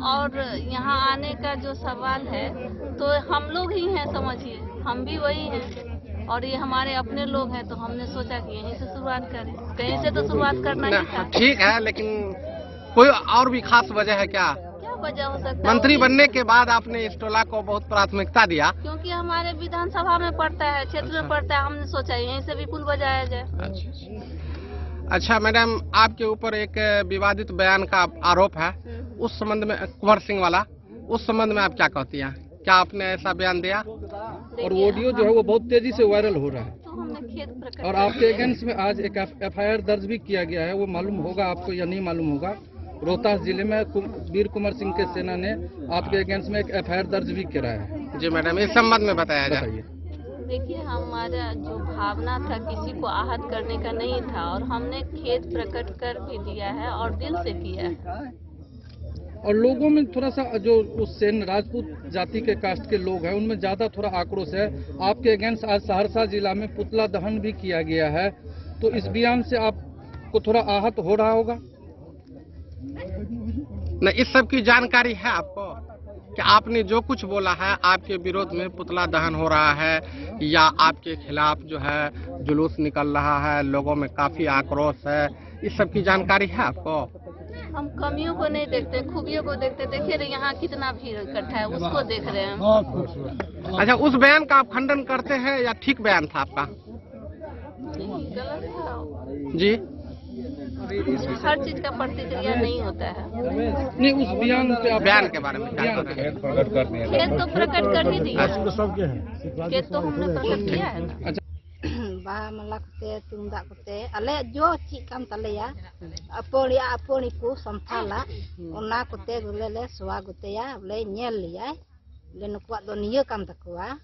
और यहाँ आने का जो सवाल है तो हम लोग ही हैं, समझिए हम भी वही हैं और ये हमारे अपने लोग हैं, तो हमने सोचा कि यहीं से शुरुआत करें, कहीं से तो शुरुआत करना ही था। ठीक है, लेकिन कोई और भी खास वजह है क्या? वजह हो सकता है मंत्री बनने के बाद आपने इस टोला को बहुत प्राथमिकता दिया? क्योंकि हमारे विधानसभा में पड़ता है, क्षेत्र में पड़ता है, हमने सोचा यहीं से भी पुल बजाया जाए। अच्छा मैडम, आपके ऊपर एक विवादित बयान का आरोप है, उस संबंध में कुंवर सिंह वाला, उस संबंध में आप क्या कहती हैं? क्या आपने ऐसा बयान दिया? और ऑडियो जो है वो बहुत तेजी से वायरल हो रहा है और आपके अगेंस्ट में आज एक FIR दर्ज भी किया गया है। वो मालूम होगा आपको या नहीं मालूम होगा, रोहतास जिले में वीर कुंवर सिंह के सेना ने आपके अगेंस्ट में एक FIR दर्ज भी कराया है। जी मैडम, इस संबंध में बताया जाए। देखिए, हमारा जो भावना था किसी को आहत करने का नहीं था और हमने खेद प्रकट कर भी दिया है और दिल से किया है। और लोगों में थोड़ा सा जो उस सेन राजपूत जाति के कास्ट के लोग हैं उनमें ज्यादा थोड़ा आक्रोश है। आपके अगेंस्ट आज सहरसा जिला में पुतला दहन भी किया गया है, तो इस बयान से आपको थोड़ा आहत हो रहा होगा? न, इस सब की जानकारी है आपको कि आपने जो कुछ बोला है आपके विरोध में पुतला दहन हो रहा है या आपके खिलाफ जो है जुलूस निकल रहा है, लोगों में काफी आक्रोश है, इस सब की जानकारी है आपको? हम कमियों को नहीं देखते, खूबियों को देखते। देखिए यहाँ कितना भीड़ इकट्ठा है, उसको देख रहे हैं। अच्छा, उस बयान का आप खंडन करते हैं या ठीक बयान था आपका? गलत था जी, हर चीज का प्रतिक्रिया नहीं होता है। नहीं, उस बयान पे आप बयान के बारे में क्या कर रहे हैं? खेद तो प्रकट कर ही दिया, खेद तो हमने प्रकट किया है। बाहा माला कोते तुमदा कोते अले जो चीज काम तलेया अपनी को संथाला ओना कोते गुले ले स्वागतया ले नेल लिया le nukuak do niya kan takua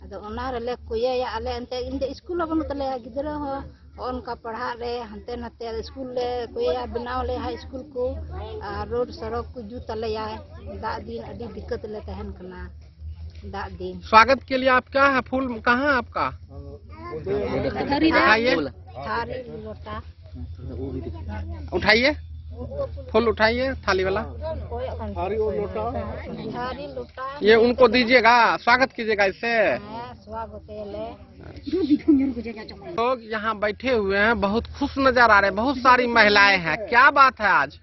ado ona rele kuya ya ale ante inde school lo banu tale gidra ho onka padha le hante nate school le kuya बनाव ले हाई स्कूल को रोड सड़क को जू तले या दा दिन अडी दिक्कत ले तहन कना दा दिन। स्वागत के लिए आप क्या है फूल कहाँ है आपका? उठाइए उठाइए फूल उठाइए थाली वाला ये उनको दीजिएगा स्वागत कीजिएगा इससे। लोग यहाँ बैठे हुए हैं बहुत खुश नजर आ रहे हैं बहुत सारी महिलाएं हैं क्या बात है आज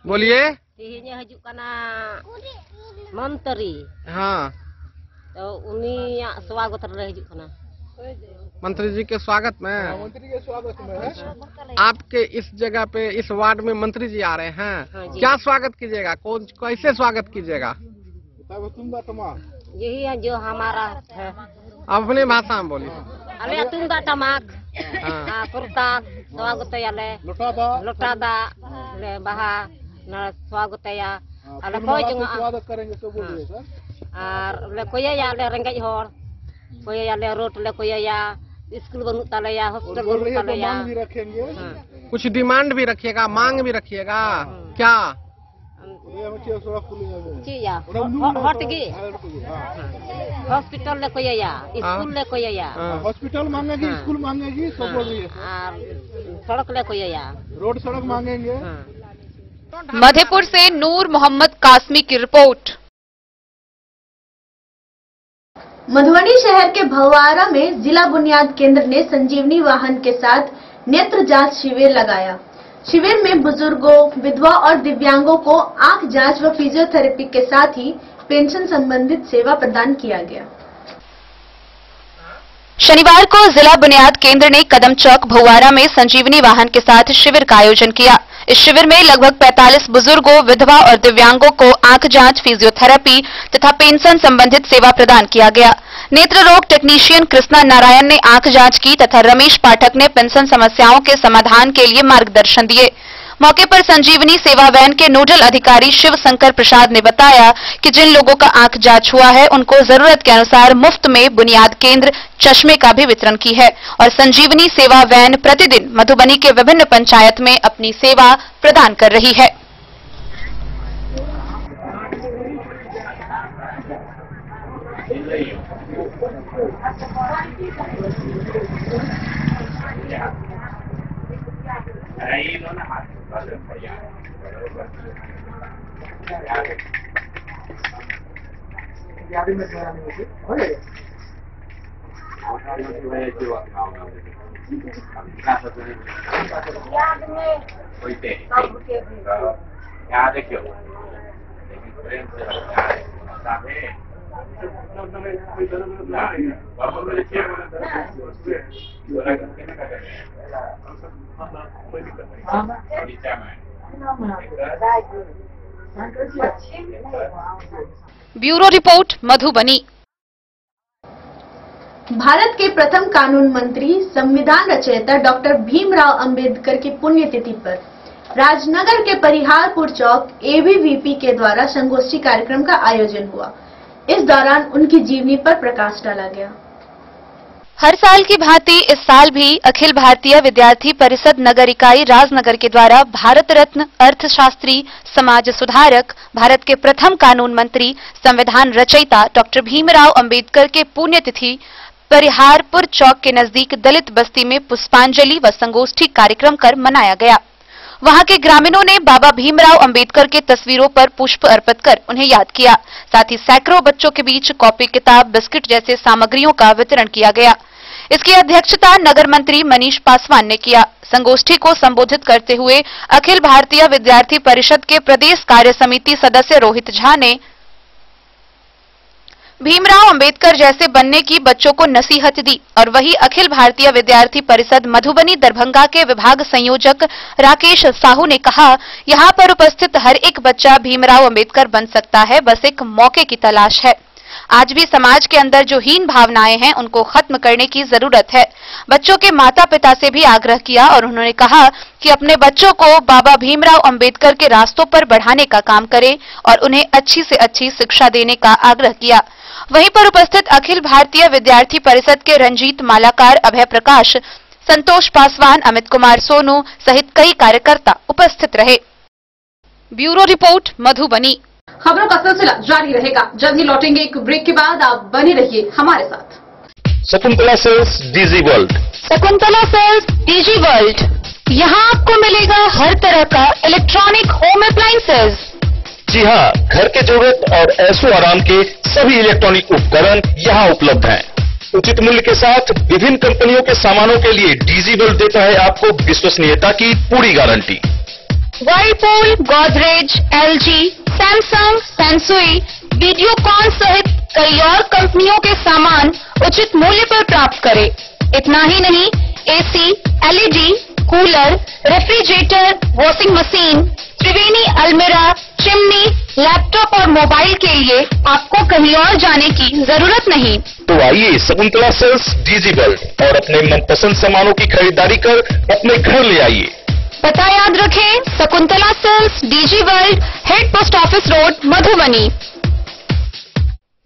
बोलिए। मंत्री हाँ तो उन्हीं स्वागत रहे जुकना मंत्री जी के स्वागत में आपके इस जगह पे इस वार्ड में मंत्री जी आ रहे हैं क्या स्वागत कीजिएगा कौन कैसे स्वागत कीजिएगा? यही है जो हमारा है अपने भाषा में बोलिए। अले तुंदा टमाक कुर्ता स्वागत याले लोटा दा ले बहा न स्वागत या अले कोई जंगा स्वागत करेंगे तो बोलिए सर और ले कोई या ले रेंगेज होर कोई या ले रोड ले कोई या स्कूल बनू ताले या हॉस्पिटल बनू ताले या मांग भी रखेंगे कुछ डिमांड भी रखिएगा मांग भी रखिएगा क्या हॉस्पिटल ले कोई या स्कूल ले कोई या हॉस्पिटल मांगेगी स्कूल मांगेगी सब बोल रही है सड़क ले कोई या रोड सड़क मांगेंगे। मधेपुर से नूर मोहम्मद कासमी की रिपोर्ट। मधुबनी शहर के भवारा में जिला बुनियाद केंद्र ने संजीवनी वाहन के साथ नेत्र जांच शिविर लगाया। शिविर में बुजुर्गों विधवा और दिव्यांगों को आंख जांच व फिजियोथेरेपी के साथ ही पेंशन संबंधित सेवा प्रदान किया गया। शनिवार को जिला बुनियाद केंद्र ने कदम चौक भवारा में संजीवनी वाहन के साथ शिविर का आयोजन किया। इस शिविर में लगभग 45 बुजुर्गों विधवा और दिव्यांगों को आंख जांच फिजियोथेरेपी तथा पेंशन संबंधित सेवा प्रदान किया गया। नेत्र रोग टेक्नीशियन कृष्णा नारायण ने आंख जांच की तथा रमेश पाठक ने पेंशन समस्याओं के समाधान के लिए मार्गदर्शन दिए। मौके पर संजीवनी सेवा वैन के नोडल अधिकारी शिव शंकर प्रसाद ने बताया कि जिन लोगों का आंख जांच हुआ है उनको जरूरत के अनुसार मुफ्त में बुनियाद केंद्र चश्मे का भी वितरण की है और संजीवनी सेवा वैन प्रतिदिन मधुबनी के विभिन्न पंचायत में अपनी सेवा प्रदान कर रही है। Bureau report Madhubani. भारत के प्रथम कानून मंत्री संविधान रचयिता डॉक्टर भीमराव अंबेडकर की पुण्यतिथि पर राजनगर के परिहारपुर चौक एबीवीपी के द्वारा संगोष्ठी कार्यक्रम का आयोजन हुआ। इस दौरान उनकी जीवनी पर प्रकाश डाला गया। हर साल की भांति इस साल भी अखिल भारतीय विद्यार्थी परिषद नगर इकाई राजनगर के द्वारा भारत रत्न अर्थशास्त्री समाज सुधारक भारत के प्रथम कानून मंत्री संविधान रचयिता डॉक्टर भीमराव अंबेडकर के पुण्यतिथि परिहारपुर चौक के नजदीक दलित बस्ती में पुष्पांजलि व संगोष्ठी कार्यक्रम कर मनाया गया। वहां के ग्रामीणों ने बाबा भीमराव अंबेडकर के तस्वीरों पर पुष्प अर्पित कर उन्हें याद किया। साथ ही सैकड़ों बच्चों के बीच कॉपी किताब बिस्किट जैसे सामग्रियों का वितरण किया गया। इसकी अध्यक्षता नगर मंत्री मनीष पासवान ने किया। संगोष्ठी को संबोधित करते हुए अखिल भारतीय विद्यार्थी परिषद के प्रदेश कार्य समिति सदस्य रोहित झा ने भीमराव अंबेडकर जैसे बनने की बच्चों को नसीहत दी और वही अखिल भारतीय विद्यार्थी परिषद मधुबनी दरभंगा के विभाग संयोजक राकेश साहू ने कहा, यहां पर उपस्थित हर एक बच्चा भीमराव अंबेडकर बन सकता है, बस एक मौके की तलाश है। आज भी समाज के अंदर जो हीन भावनाएं हैं उनको खत्म करने की जरूरत है। बच्चों के माता पिता से भी आग्रह किया और उन्होंने कहा कि अपने बच्चों को बाबा भीमराव अंबेडकर के रास्तों पर बढ़ाने का काम करें और उन्हें अच्छी से अच्छी शिक्षा देने का आग्रह किया। वहीं पर उपस्थित अखिल भारतीय विद्यार्थी परिषद के रंजीत मालाकार, अभय प्रकाश, संतोष पासवान, अमित कुमार सोनू सहित कई कार्यकर्ता उपस्थित रहे। Bureau report, Madhubani. खबरों का सिलसिला जारी रहेगा। जल्द ही लौटेंगे एक ब्रेक के बाद, आप बने रहिए हमारे साथ। Shakuntala sales DG world. Shakuntala sales DG world, यहाँ आपको मिलेगा हर तरह का इलेक्ट्रॉनिक होम अप्लायंसेज। जी हाँ, घर के जरूरत और ऐशो आराम के सभी इलेक्ट्रॉनिक उपकरण यहाँ उपलब्ध हैं। उचित मूल्य के साथ विभिन्न कंपनियों के सामानों के लिए डीजी वर्ल्ड देता है आपको विश्वसनीयता की पूरी guarantee. Whirlpool, Godrej, LG, Samsung, Sansui, Videocon सहित कई और कंपनियों के सामान उचित मूल्य पर प्राप्त करें। इतना ही नहीं, AC, LED, cooler, refrigerator, washing machine, Triveni अलमीरा, चिमनी, लैपटॉप और मोबाइल के लिए आपको कहीं और जाने की जरूरत नहीं। तो आइए शकुंतला सेल्स डीजी वर्ल्ड और अपने मनपसंद सामानों की खरीदारी कर अपने घर ले आइए। पता याद रखें, Shakuntala sales DG world, head post office road, Madhubani.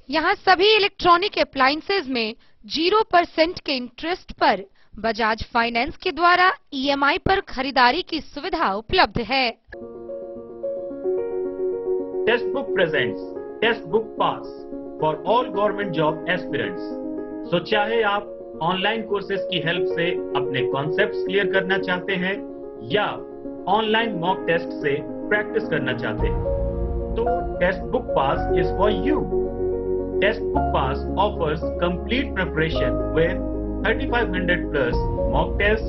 यहाँ सभी इलेक्ट्रॉनिक अप्लायंसेज में 0% के इंटरेस्ट पर बजाज फाइनेंस के द्वारा ईएमआई पर खरीदारी की सुविधा उपलब्ध है। Testbook presents test book pass for all government job aspirants. So चाहे आप ऑनलाइन कोर्सेज की हेल्प से अपने कॉन्सेप्ट्स क्लियर करना चाहते हैं या ऑनलाइन मॉक टेस्ट से प्रैक्टिस करना चाहते हैं, तो test book pass is for you. Test book pass offers complete preparation with 3500 plus mock test,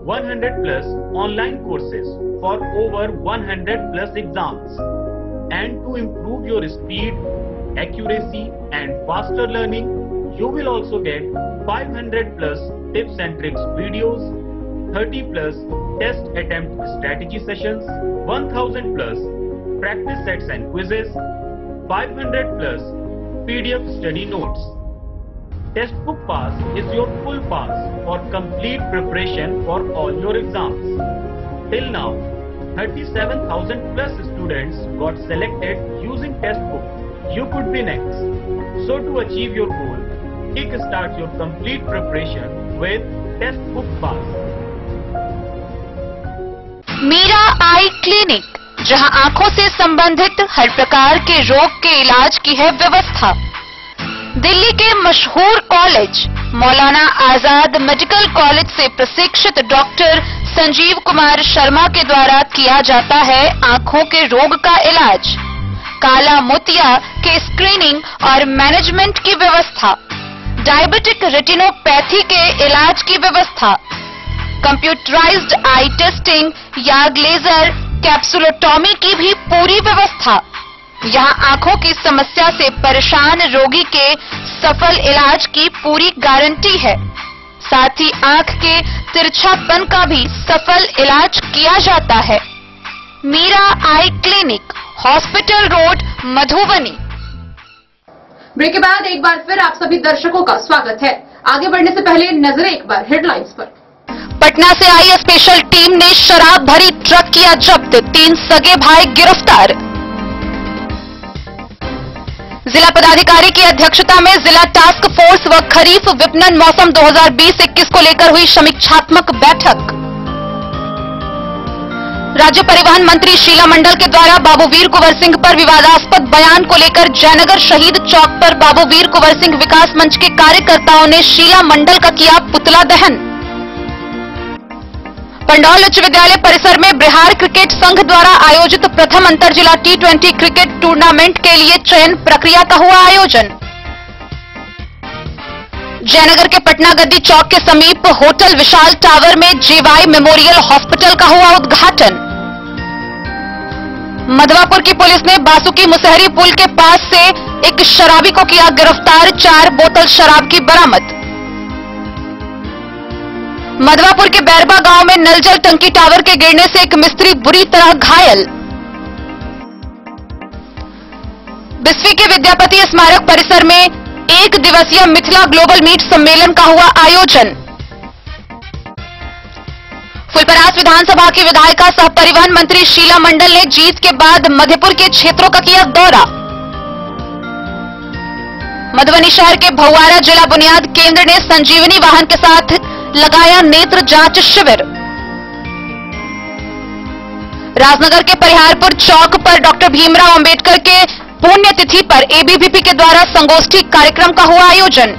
100 plus online courses for over 100 plus exams. And to improve your speed, accuracy and faster learning, you will also get 500 plus tips and tricks videos, 30 plus test attempt strategy sessions, 1000 plus practice sets and quizzes, 500 plus PDF study notes. Test book pass is your full pass for complete preparation for all your exams. Till now, 37,000 plus students got selected using test book. You could be next. So to achieve your goal, kickstart your complete preparation with test book pass. Meera eye clinic, जहां आंखों से संबंधित हर प्रकार के रोग के इलाज की है व्यवस्था। दिल्ली के मशहूर college Maulana Azad medical college से प्रशिक्षित डॉक्टर संजीव कुमार शर्मा के द्वारा किया जाता है आंखों के रोग का इलाज, काला मोतिया के स्क्रीनिंग और मैनेजमेंट की व्यवस्था, डायबिटिक रेटिनोपैथी के इलाज की व्यवस्था, कंप्यूटराइज्ड आई टेस्टिंग या लेजर कैप्सुलोटॉमी की भी पूरी व्यवस्था। यहाँ आंखों की समस्या से परेशान रोगी के सफल इलाज की पूरी गारंटी है। साथ ही आंख के तिरछापन का भी सफल इलाज किया जाता है। Meera eye clinic, hospital road, Madhubani. Break के बाद एक बार फिर आप सभी दर्शकों का स्वागत है। आगे बढ़ने से पहले नजरें एक बार हेडलाइंस पर। पटना से आई स्पेशल टीम ने शराब भरी ट्रक किया जब्त, 3 सगे भाई गिरफ्तार। जिला पदाधिकारी की अध्यक्षता में जिला टास्क फोर्स व खरीफ विपणन मौसम 2020-21 को लेकर हुई समीक्षात्मक बैठक। राज्य परिवहन मंत्री शीला मंडल के द्वारा बाबू वीर कुंवर सिंह पर विवादास्पद बयान को लेकर जयनगर शहीद चौक पर बाबू वीर कुंवर सिंह विकास मंच के कार्यकर्ताओं ने शीला मंडल का किया पुतला दहन। पंडौल उच्च विद्यालय परिसर में बिहार क्रिकेट संघ द्वारा आयोजित प्रथम अंतर जिला T20 क्रिकेट टूर्नामेंट के लिए चयन प्रक्रिया का हुआ आयोजन। जयनगर के पटना गद्दी चौक के समीप होटल विशाल टावर में जेवाई मेमोरियल हॉस्पिटल का हुआ उद्घाटन। मधवापुर की पुलिस ने बासुकी मुसहरी पुल के पास से एक शराबी को किया गिरफ्तार, 4 बोतल शराब की बरामद। मधवापुर के बैरबा गांव में नल जल टंकी टावर के गिरने से एक मिस्त्री बुरी तरह घायल। बिस्फी के विद्यापति स्मारक परिसर में एक दिवसीय मिथिला ग्लोबल मीट सम्मेलन का हुआ आयोजन। फुलपरास विधानसभा की विधायिका सह परिवहन मंत्री शीला मंडल ने जीत के बाद मधेपुर के क्षेत्रों का किया दौरा। मधुबनी शहर के भौवारा जिला बुनियाद केंद्र ने संजीवनी वाहन के साथ लगाया नेत्र जांच शिविर। राजनगर के परिहारपुर चौक पर डॉक्टर भीमराव अंबेडकर के पुण्यतिथि पर एबीवीपी के द्वारा संगोष्ठी कार्यक्रम का हुआ आयोजन।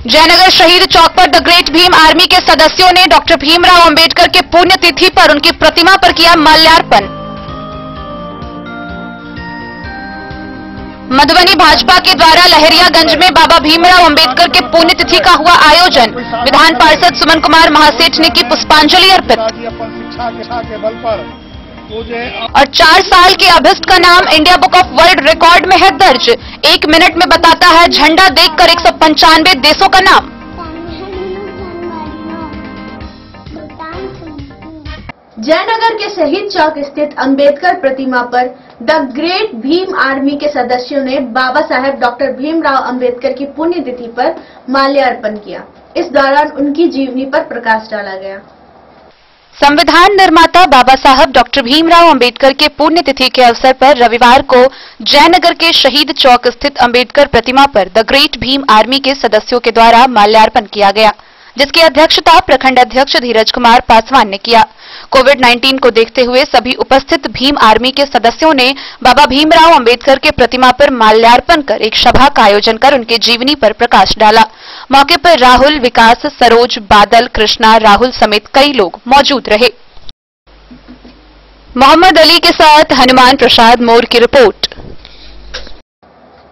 जयनगर शहीद चौक पर द ग्रेट भीम आर्मी के सदस्यों ने डॉक्टर भीमराव अंबेडकर के पुण्यतिथि पर उनकी प्रतिमा पर किया माल्यार्पण। मधुबनी भाजपा के द्वारा लहरियागंज में बाबा भीमराव अंबेडकर के पुण्यतिथि का हुआ आयोजन। विधान पार्षद सुमन कुमार महासेठ ने की पुष्पांजलि अर्पित। और 4 साल के अभिष्ट का नाम India book of world record में है दर्ज। 1 मिनट में बताता है झंडा देखकर 195 देशों का नाम। जयनगर के शहीद चौक स्थित अंबेडकर प्रतिमा पर द ग्रेट भीम आर्मी के सदस्यों ने बाबा साहेब डॉक्टर भीमराव अंबेडकर की पुण्यतिथि पर माल्यार्पण किया। इस दौरान उनकी जीवनी पर प्रकाश डाला गया। संविधान निर्माता बाबा साहब डॉक्टर भीमराव अंबेडकर के पुण्यतिथि के अवसर पर रविवार को जयनगर के शहीद चौक स्थित अंबेडकर प्रतिमा पर द ग्रेट भीम आर्मी के सदस्यों के द्वारा माल्यार्पण किया गया, जिसकी अध्यक्षता प्रखंड अध्यक्ष धीरज कुमार पासवान ने किया। कोविड-19 को देखते हुए सभी उपस्थित भीम आर्मी के सदस्यों ने बाबा भीमराव अंबेडकर के प्रतिमा पर माल्यार्पण कर एक सभा का आयोजन कर उनके जीवनी पर प्रकाश डाला। मौके पर राहुल, विकास, सरोज, बादल, कृष्णा, राहुल समेत कई लोग मौजूद रहे। मोहम्मद अली के साथ हनुमान प्रसाद मोर की रिपोर्ट।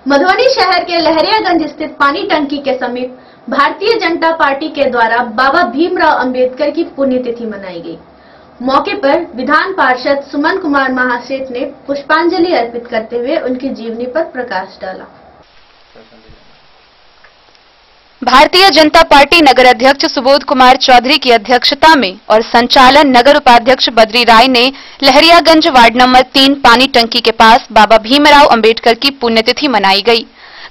मधुबनी शहर के लहरियागंज स्थित पानी टंकी के समीप भारतीय जनता पार्टी के द्वारा बाबा भीमराव अंबेडकर की पुण्यतिथि मनाई गई। मौके पर विधान पार्षद सुमन कुमार महासेठ ने पुष्पांजलि अर्पित करते हुए उनकी जीवनी पर प्रकाश डाला। भारतीय जनता पार्टी नगर अध्यक्ष सुबोध कुमार चौधरी की अध्यक्षता में और संचालन नगर उपाध्यक्ष बद्री राय ने लहरियागंज वार्ड नंबर 3 पानी टंकी के पास बाबा भीमराव अंबेडकर की पुण्यतिथि मनाई गई।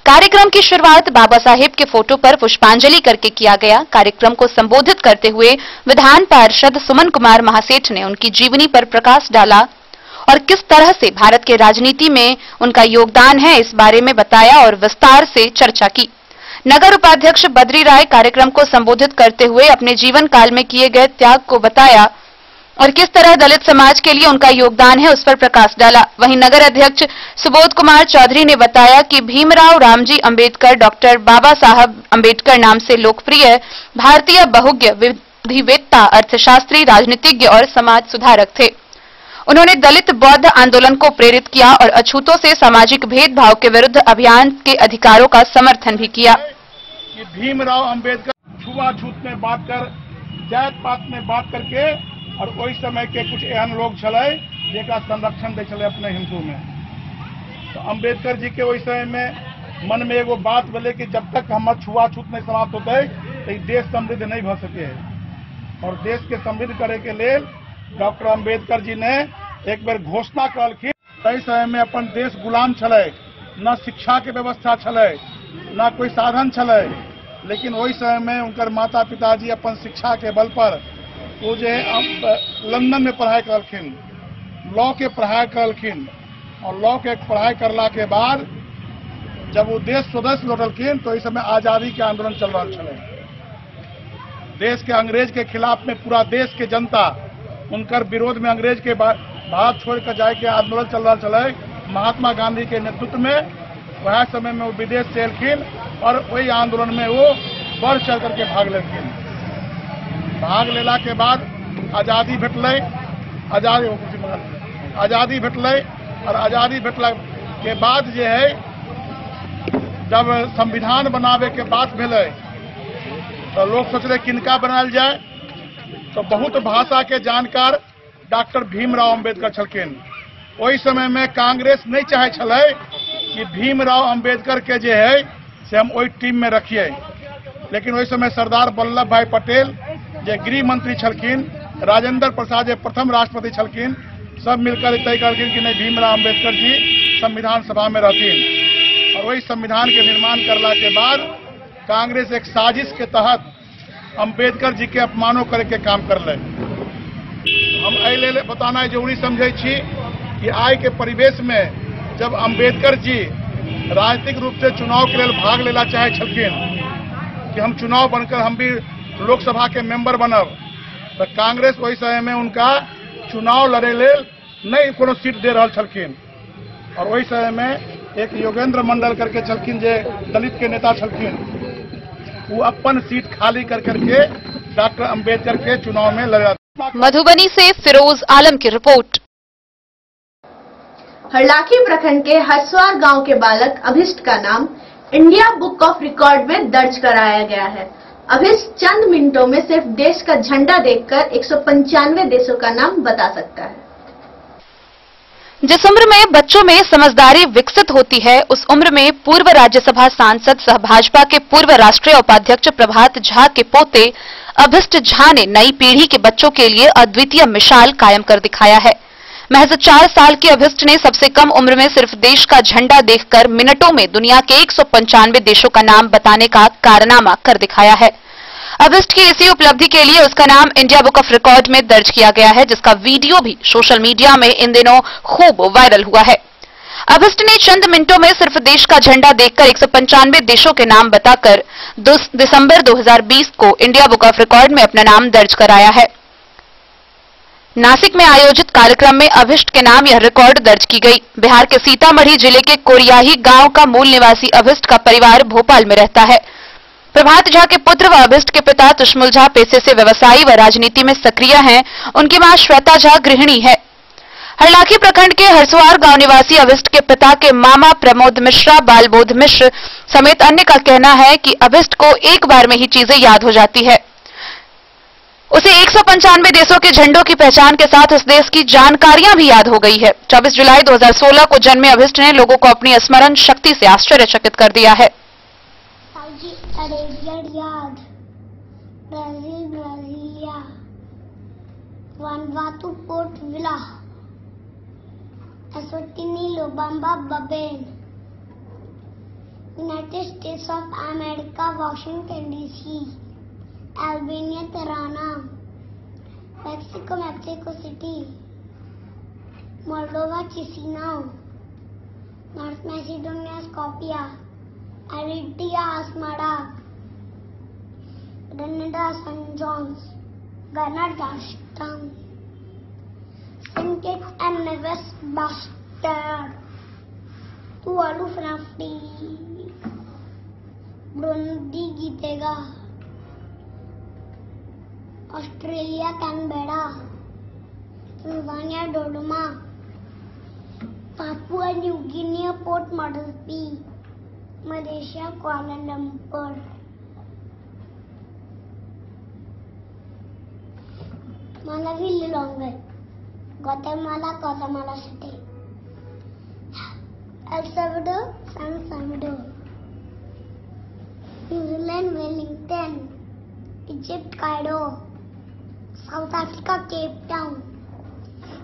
कार्यक्रम की शुरुआत बाबा साहेब के फोटो पर पुष्पांजलि करके किया गया। कार्यक्रम को संबोधित करते हुए विधान पार्षद सुमन कुमार महासेठ ने उनकी जीवनी पर प्रकाश डाला और किस तरह से भारत के राजनीति में उनका योगदान है इस बारे में बताया और विस्तार से चर्चा की। नगर उपाध्यक्ष बद्री राय कार्यक्रम को संबोधित करते हुए अपने जीवन काल में किए गए त्याग को बताया और किस तरह दलित समाज के लिए उनका योगदान है उस पर प्रकाश डाला। वहीं नगर अध्यक्ष सुबोध कुमार चौधरी ने बताया कि भीमराव रामजी अंबेडकर डॉक्टर बाबा साहब अंबेडकर नाम से लोकप्रिय भारतीय बहुज्ञ, विधिवेत्ता, अर्थशास्त्री, राजनीतिज्ञ और समाज सुधारक थे। उन्होंने दलित बौद्ध आंदोलन को प्रेरित किया और अछूतों से सामाजिक भेदभाव के विरुद्ध अभियान के अधिकारों का समर्थन भी किया। भीमराव अंबेडकर छुआछूत में बात कर, जात पात में बात करके और वही समय के कुछ एहन लोग चले जेका संरक्षण दे चले अपने हिंदू में। तो अंबेडकर जी के वही समय में मन में एगो बात बोले कि जब तक हमारे छुआछूत नहीं समाप्त होते तो देश समृद्ध नहीं भ सके है। और देश के समृद्ध करे के लिए डॉक्टर अंबेडकर जी ने एक बार घोषणा करलखिन। तय समय में अपन देश गुलाम चले, न शिक्षा के व्यवस्था चले, न कोई साधन चले, लेकिन वही समय में उनकर माता पिताजी अपन शिक्षा के बल पर वो जो लंदन में पढ़ाई करलखिन, लॉ के पढ़ाई करलखिन और लॉ के पढ़ाई करला के बाद जब वो देश स्वदेश लौटलखिन तो इस समय आजादी के आंदोलन चल रहा चले। देश के अंग्रेज के खिलाफ में पूरा देश के जनता उनकर विरोध में अंग्रेज के भारत छोड़ कर जाए के आंदोलन चल रहा चले। महात्मा गांधी के नेतृत्व में वह समय में वो विदेश से एलखिन और वही आंदोलन में वो बढ़ चढ़ करके भाग लेलखिन। भाग लेला के बाद आजादी भेटले, आजादी भेटले और आजादी भेटला के बाद जो है जब संविधान बनावे के बात भेले तो लोग सोच रहे किनका बनाल जाए, तो बहुत भाषा के जानकार डॉक्टर भीमराव अंबेडकर छलखिन। वही समय में कांग्रेस नहीं चाहे छले कि भीमराव अंबेडकर के जो है से हम वही टीम में रखिए, लेकिन वही समय सरदार वल्लभ भाई पटेल जे गृह मंत्री छलखिन, राजेंद्र प्रसाद जे प्रथम राष्ट्रपति छलखिन, सब मिलकर तय कर कि नहीं भीमराव अम्बेडकर जी संविधान सभा में रहती। और वही संविधान के निर्माण करला के बाद कांग्रेस एक साजिश के तहत अम्बेडकर जी के अपमानों करके काम कर ले। हम अल बताना जरूरी समझे कि आय के परिवेश में जब अम्बेडकर जी राजनीतिक रूप से चुनाव के लिए भाग लेना चाहे छलखिन कि हम चुनाव बनकर हम भी लोकसभा के मेंबर बनब, तो कांग्रेस वही समय में उनका चुनाव लड़े ले नहीं कोनो सीट दे रहा छलखिन। और वही समय में एक योगेंद्र मंडल करके छलखिन जे दलित के नेता छलखिन, वो अपन सीट खाली कर करके डॉक्टर अम्बेडकर के चुनाव में लड़ा। मधुबनी से फिरोज आलम की रिपोर्ट। हरलाखी प्रखंड के हरसवार गांव के बालक अभिष्ट का नाम इंडिया बुक ऑफ रिकॉर्ड में दर्ज कराया गया है। अभिष्ट चंद मिनटों में सिर्फ देश का झंडा देखकर 195 देशों का नाम बता सकता है। जिस उम्र में बच्चों में समझदारी विकसित होती है, उस उम्र में पूर्व राज्यसभा सांसद सह भाजपा के पूर्व राष्ट्रीय उपाध्यक्ष प्रभात झा के पोते अभिष्ट झा ने नई पीढ़ी के बच्चों के लिए अद्वितीय मिसाल कायम कर दिखाया है। महज 4 साल के अभिष्ट ने सबसे कम उम्र में सिर्फ देश का झंडा देखकर मिनटों में दुनिया के 195 देशों का नाम बताने का कारनामा कर दिखाया है। अभिष्ट की इसी उपलब्धि के लिए उसका नाम इंडिया बुक ऑफ रिकॉर्ड में दर्ज किया गया है, जिसका वीडियो भी सोशल मीडिया में इन दिनों खूब वायरल हुआ है। अभिष्ट ने चंद मिनटों में सिर्फ देश का झंडा देखकर 195 देशों के नाम बताकर दिसंबर 2020 को इंडिया बुक ऑफ रिकॉर्ड में अपना नाम दर्ज कराया है। नासिक में आयोजित कार्यक्रम में अभिष्ट के नाम यह रिकॉर्ड दर्ज की गई। बिहार के सीतामढ़ी जिले के कोरियाही गांव का मूल निवासी अभिष्ट का परिवार भोपाल में रहता है। प्रभात झा के पुत्र व अभिष्ट के पिता तुष्मुल झा पेशे से व्यवसायी व राजनीति में सक्रिय हैं। उनकी मां श्वेता झा गृहिणी है। हरलाखी प्रखंड के हरसवार गांव निवासी अभिष्ट के पिता के मामा प्रमोद मिश्रा बालबोध मिश्र समेत अन्य का कहना है कि अभिष्ट को एक बार में ही चीजें याद हो जाती है। उसे 195 देशों के झंडों की पहचान के साथ उस देश की जानकारियां भी याद हो गई है। 24 जुलाई 2016 को जन्मे अभिष्ट ने लोगों को अपनी स्मरण शक्ति से आश्चर्यचकित कर दिया है। Saudi Arabia Riyadh, Brazil Brasilia, Vanuatu Port Vila, Eswatini Lobamba Mbabane, United States of America Washington DC, Albania Tirana, Mexico Mexico City, Moldova Chisinau, North Macedonia Skopje, Eritrea Asmara, Grenada Saint John's, Ghana Georgetown, Saint Kitts and Nevis Basseterre, Tuvalu Funafuti, Burundi Gitega, Australia Canberra, Tanzania Dodoma, Papua New Guinea Port Moresby, Malaysia Kuala Lumpur, Malawi Lilongwe, Guatemala City, El Salvador San Salvador, New Zealand Wellington, Egypt Cairo, south Africa Cape Town,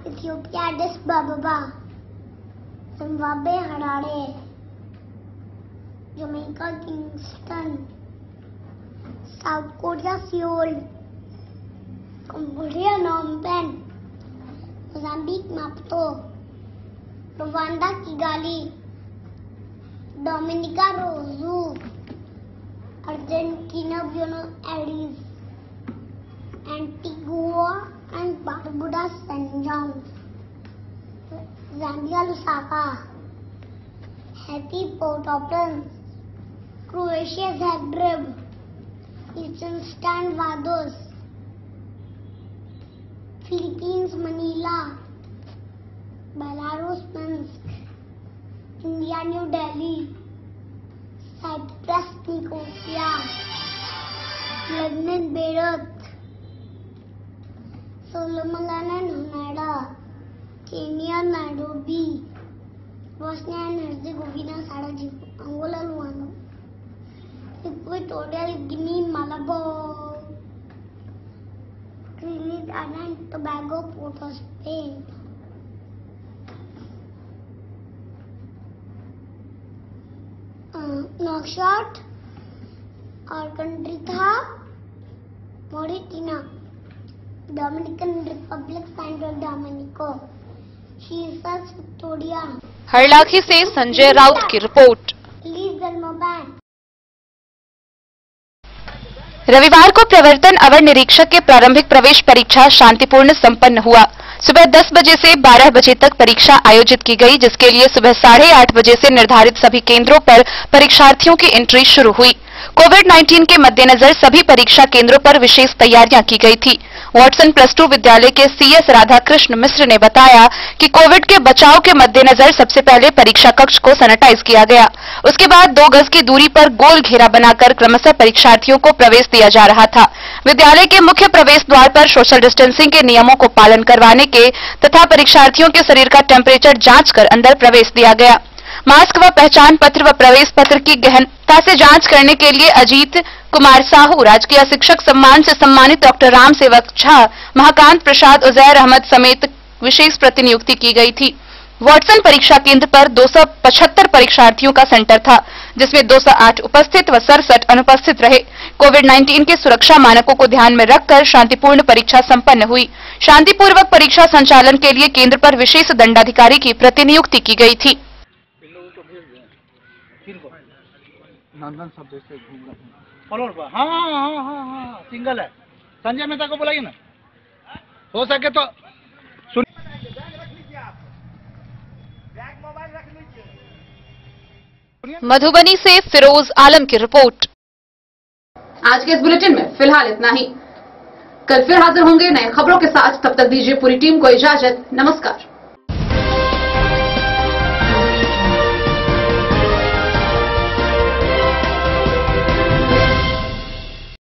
Ethiopia Addis Ababa, Zimbabwe Harare, Jamaica Kingston, South Korea Seoul, Cambodia Phnom Penh, Mozambique Maputo, Rwanda Kigali, Dominica Roseau, Argentina Buenos Aires, Antigua and Barbuda Saint John's, Zambia Lusaka, Haiti Port au Prince, Croatia Zagreb, लिechtenstein Vaduz, Philippines Manila, Belarus Minsk, India New Delhi, Cyprus Nicosia, Lebanon Beirut, Solomon Honiara, Kenya Nairobi, Bosnia and Herzegovina Sarajevo, Angola Luanda, Equatorial Guinea Malabo, Trinidad and Tobago Port of Spain, Naushad और कंट्री था मोरिटीना, डोमिनिकन रिपब्लिक, सेंट्रल डोमिनिको, शीर्षक विक्टोरिया। हरलाखी से संजय राउत की रिपोर्ट। रविवार को प्रवर्तन अवर निरीक्षक के प्रारंभिक प्रवेश परीक्षा शांतिपूर्ण संपन्न हुआ। सुबह 10 बजे से 12 बजे तक परीक्षा आयोजित की गई, जिसके लिए सुबह 8:30 बजे से निर्धारित सभी केंद्रों पर परीक्षार्थियों की एंट्री शुरू हुई। कोविड-19 के मद्देनजर सभी परीक्षा केंद्रों पर विशेष तैयारियां की गई थी। वाटसन +2 विद्यालय के CS राधाकृष्ण मिश्र ने बताया कि कोविड के बचाव के मद्देनजर सबसे पहले परीक्षा कक्ष को सैनिटाइज किया गया। उसके बाद 2 गज की दूरी पर गोल घेरा बनाकर क्रमशः परीक्षार्थियों को प्रवेश दिया जा रहा था। विद्यालय के मुख्य प्रवेश द्वार पर सोशल डिस्टेंसिंग के नियमों को पालन करवाने के तथा परीक्षार्थियों के शरीर का टेम्परेचर जांच कर अंदर प्रवेश दिया गया। मास्क व पहचान पत्र व प्रवेश पत्र की गहनता से जांच करने के लिए अजीत कुमार साहू, राजकीय शिक्षक सम्मान से सम्मानित डॉक्टर राम सेवक झा, महाकांत प्रसाद, उजैर अहमद समेत विशेष प्रतिनियुक्ति की गई थी। वाटसन परीक्षा केंद्र पर 275 परीक्षार्थियों का सेंटर था, जिसमें 208 उपस्थित व 67 अनुपस्थित रहे। कोविड-19 के सुरक्षा मानकों को ध्यान में रखकर शांतिपूर्ण परीक्षा संपन्न हुई। शांतिपूर्वक परीक्षा संचालन के लिए केंद्र पर विशेष दंडाधिकारी की प्रतिनियुक्ति की गई थी। नंदन सब जैसे घूम रहे हैं। हाँ, सिंगल है। संजय मेहता को बुलाइए ना, हो सके तो। मधुबनी से फिरोज आलम की रिपोर्ट। आज के इस बुलेटिन में फिलहाल इतना ही। कल फिर हाजिर होंगे नए खबरों के साथ। तब तक दीजिए पूरी टीम को इजाजत। नमस्कार।